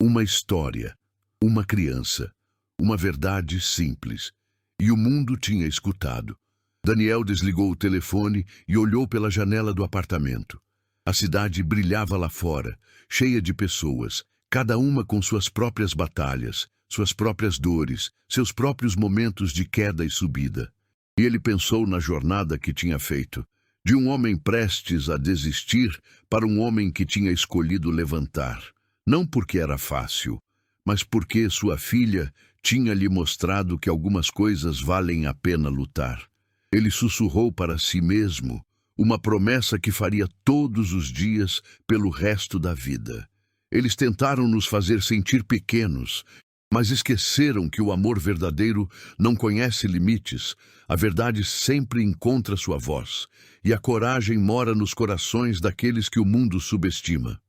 Uma história, uma criança, uma verdade simples. E o mundo tinha escutado. Daniel desligou o telefone e olhou pela janela do apartamento. A cidade brilhava lá fora, cheia de pessoas, cada uma com suas próprias batalhas, suas próprias dores, seus próprios momentos de queda e subida. E ele pensou na jornada que tinha feito, de um homem prestes a desistir para um homem que tinha escolhido levantar, não porque era fácil, mas porque sua filha tinha lhe mostrado que algumas coisas valem a pena lutar. Ele sussurrou para si mesmo uma promessa que faria todos os dias pelo resto da vida. Eles tentaram nos fazer sentir pequenos, mas esqueceram que o amor verdadeiro não conhece limites, a verdade sempre encontra sua voz, e a coragem mora nos corações daqueles que o mundo subestima.